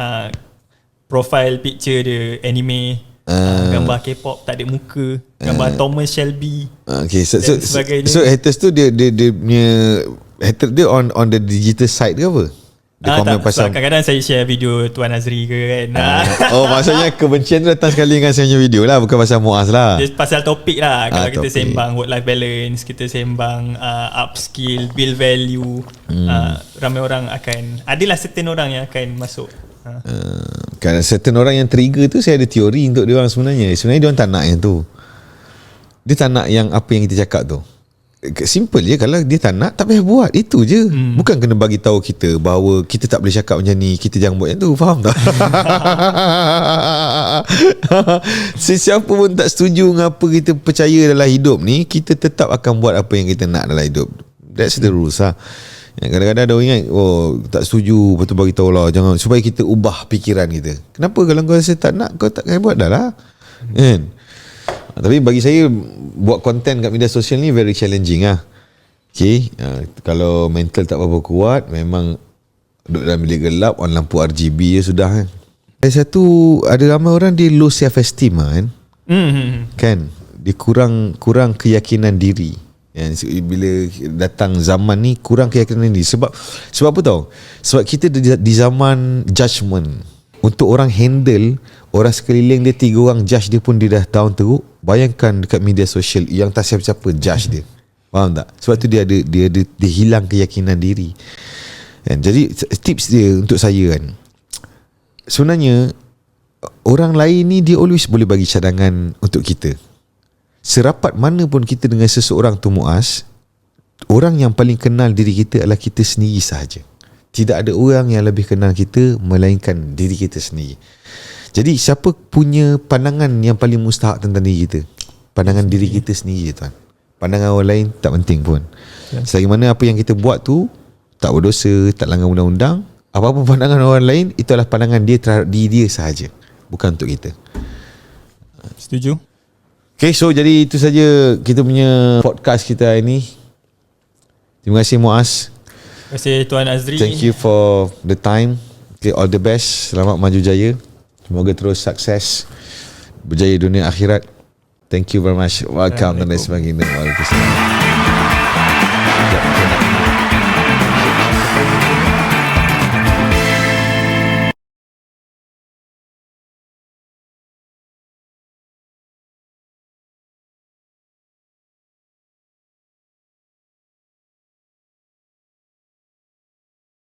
profile picture dia anime, gambar K-pop tak ada muka, gambar Thomas Shelby. Okay, so haters tu dia punya hater dia on the digital side ke apa? Dia komen pasal kadang-kadang saya share video Tuan Azri ke kan. Oh maksudnya kebencian tu datang sekali dengan saya punya video lah, bukan pasal Muaz lah. Dia pasal topik lah. Kalau kita topik. sembang work-life balance, kita sembang upskill, build value, ramai orang akan, adalah certain orang yang akan masuk. Kalau certain orang yang trigger tu, saya ada teori untuk dia orang sebenarnya. Sebenarnya dia orang tak nak yang tu. Dia tak nak yang apa yang kita cakap tu. Simple je, kalau dia tak nak, tak payah buat. Itu je. Bukan kena bagi tahu kita bahawa kita tak boleh cakap macam ni, kita jangan buat yang tu. Faham tak? Sesiapa pun tak setuju dengan apa kita percaya dalam hidup ni, kita tetap akan buat apa yang kita nak dalam hidup. That's the rules lah. Kadang-kadang ada orang ingat, oh tak setuju, betul bagi tahu lah, jangan, supaya kita ubah fikiran kita. Kenapa? Kalau kau rasa tak nak, kau tak payah buat dah lah. Kan? Tapi bagi saya, buat konten kat media sosial ni very challenging lah. Okay, kalau mental tak berapa kuat, memang duduk dalam bilik gelap, on lampu RGB je sudah kan. Satu, ada ramai orang dia low self esteem lah kan. Kan, dia kurang keyakinan diri. Bila datang zaman ni, kurang keyakinan diri. Sebab apa tau? Sebab kita di zaman judgement. Untuk orang handle orang sekeliling dia, 3 orang judge dia pun dia dah down teruk. Bayangkan dekat media sosial yang tak siapa-siapa judge dia. Faham tak? Sebab tu dia hilang keyakinan diri. Dan jadi tips dia untuk saya kan, sebenarnya orang lain ni dia always boleh bagi cadangan untuk kita. Serapat mana pun kita dengan seseorang tu Muaz, orang yang paling kenal diri kita adalah kita sendiri sahaja. Tidak ada orang yang lebih kenal kita melainkan diri kita sendiri. Jadi siapa punya pandangan yang paling mustahak tentang diri kita? Pandangan diri kita sendiri je tuan. Pandangan orang lain tak penting pun. Selagi mana apa yang kita buat tu tak berdosa, tak langgar undang-undang, apa-apa pandangan orang lain, itu adalah pandangan dia terhadap diri dia sahaja, bukan untuk kita. Setuju. Okay, so jadi itu saja kita punya podcast kita hari ni. Terima kasih Muaz. Terima kasih Tuan Azri. Thank you for the time. Okay, all the best. Selamat maju jaya. Semoga terus sukses, berjaya dunia akhirat. Thank you very much. Welcome dan lain sebagainya. Waalaikumsalam.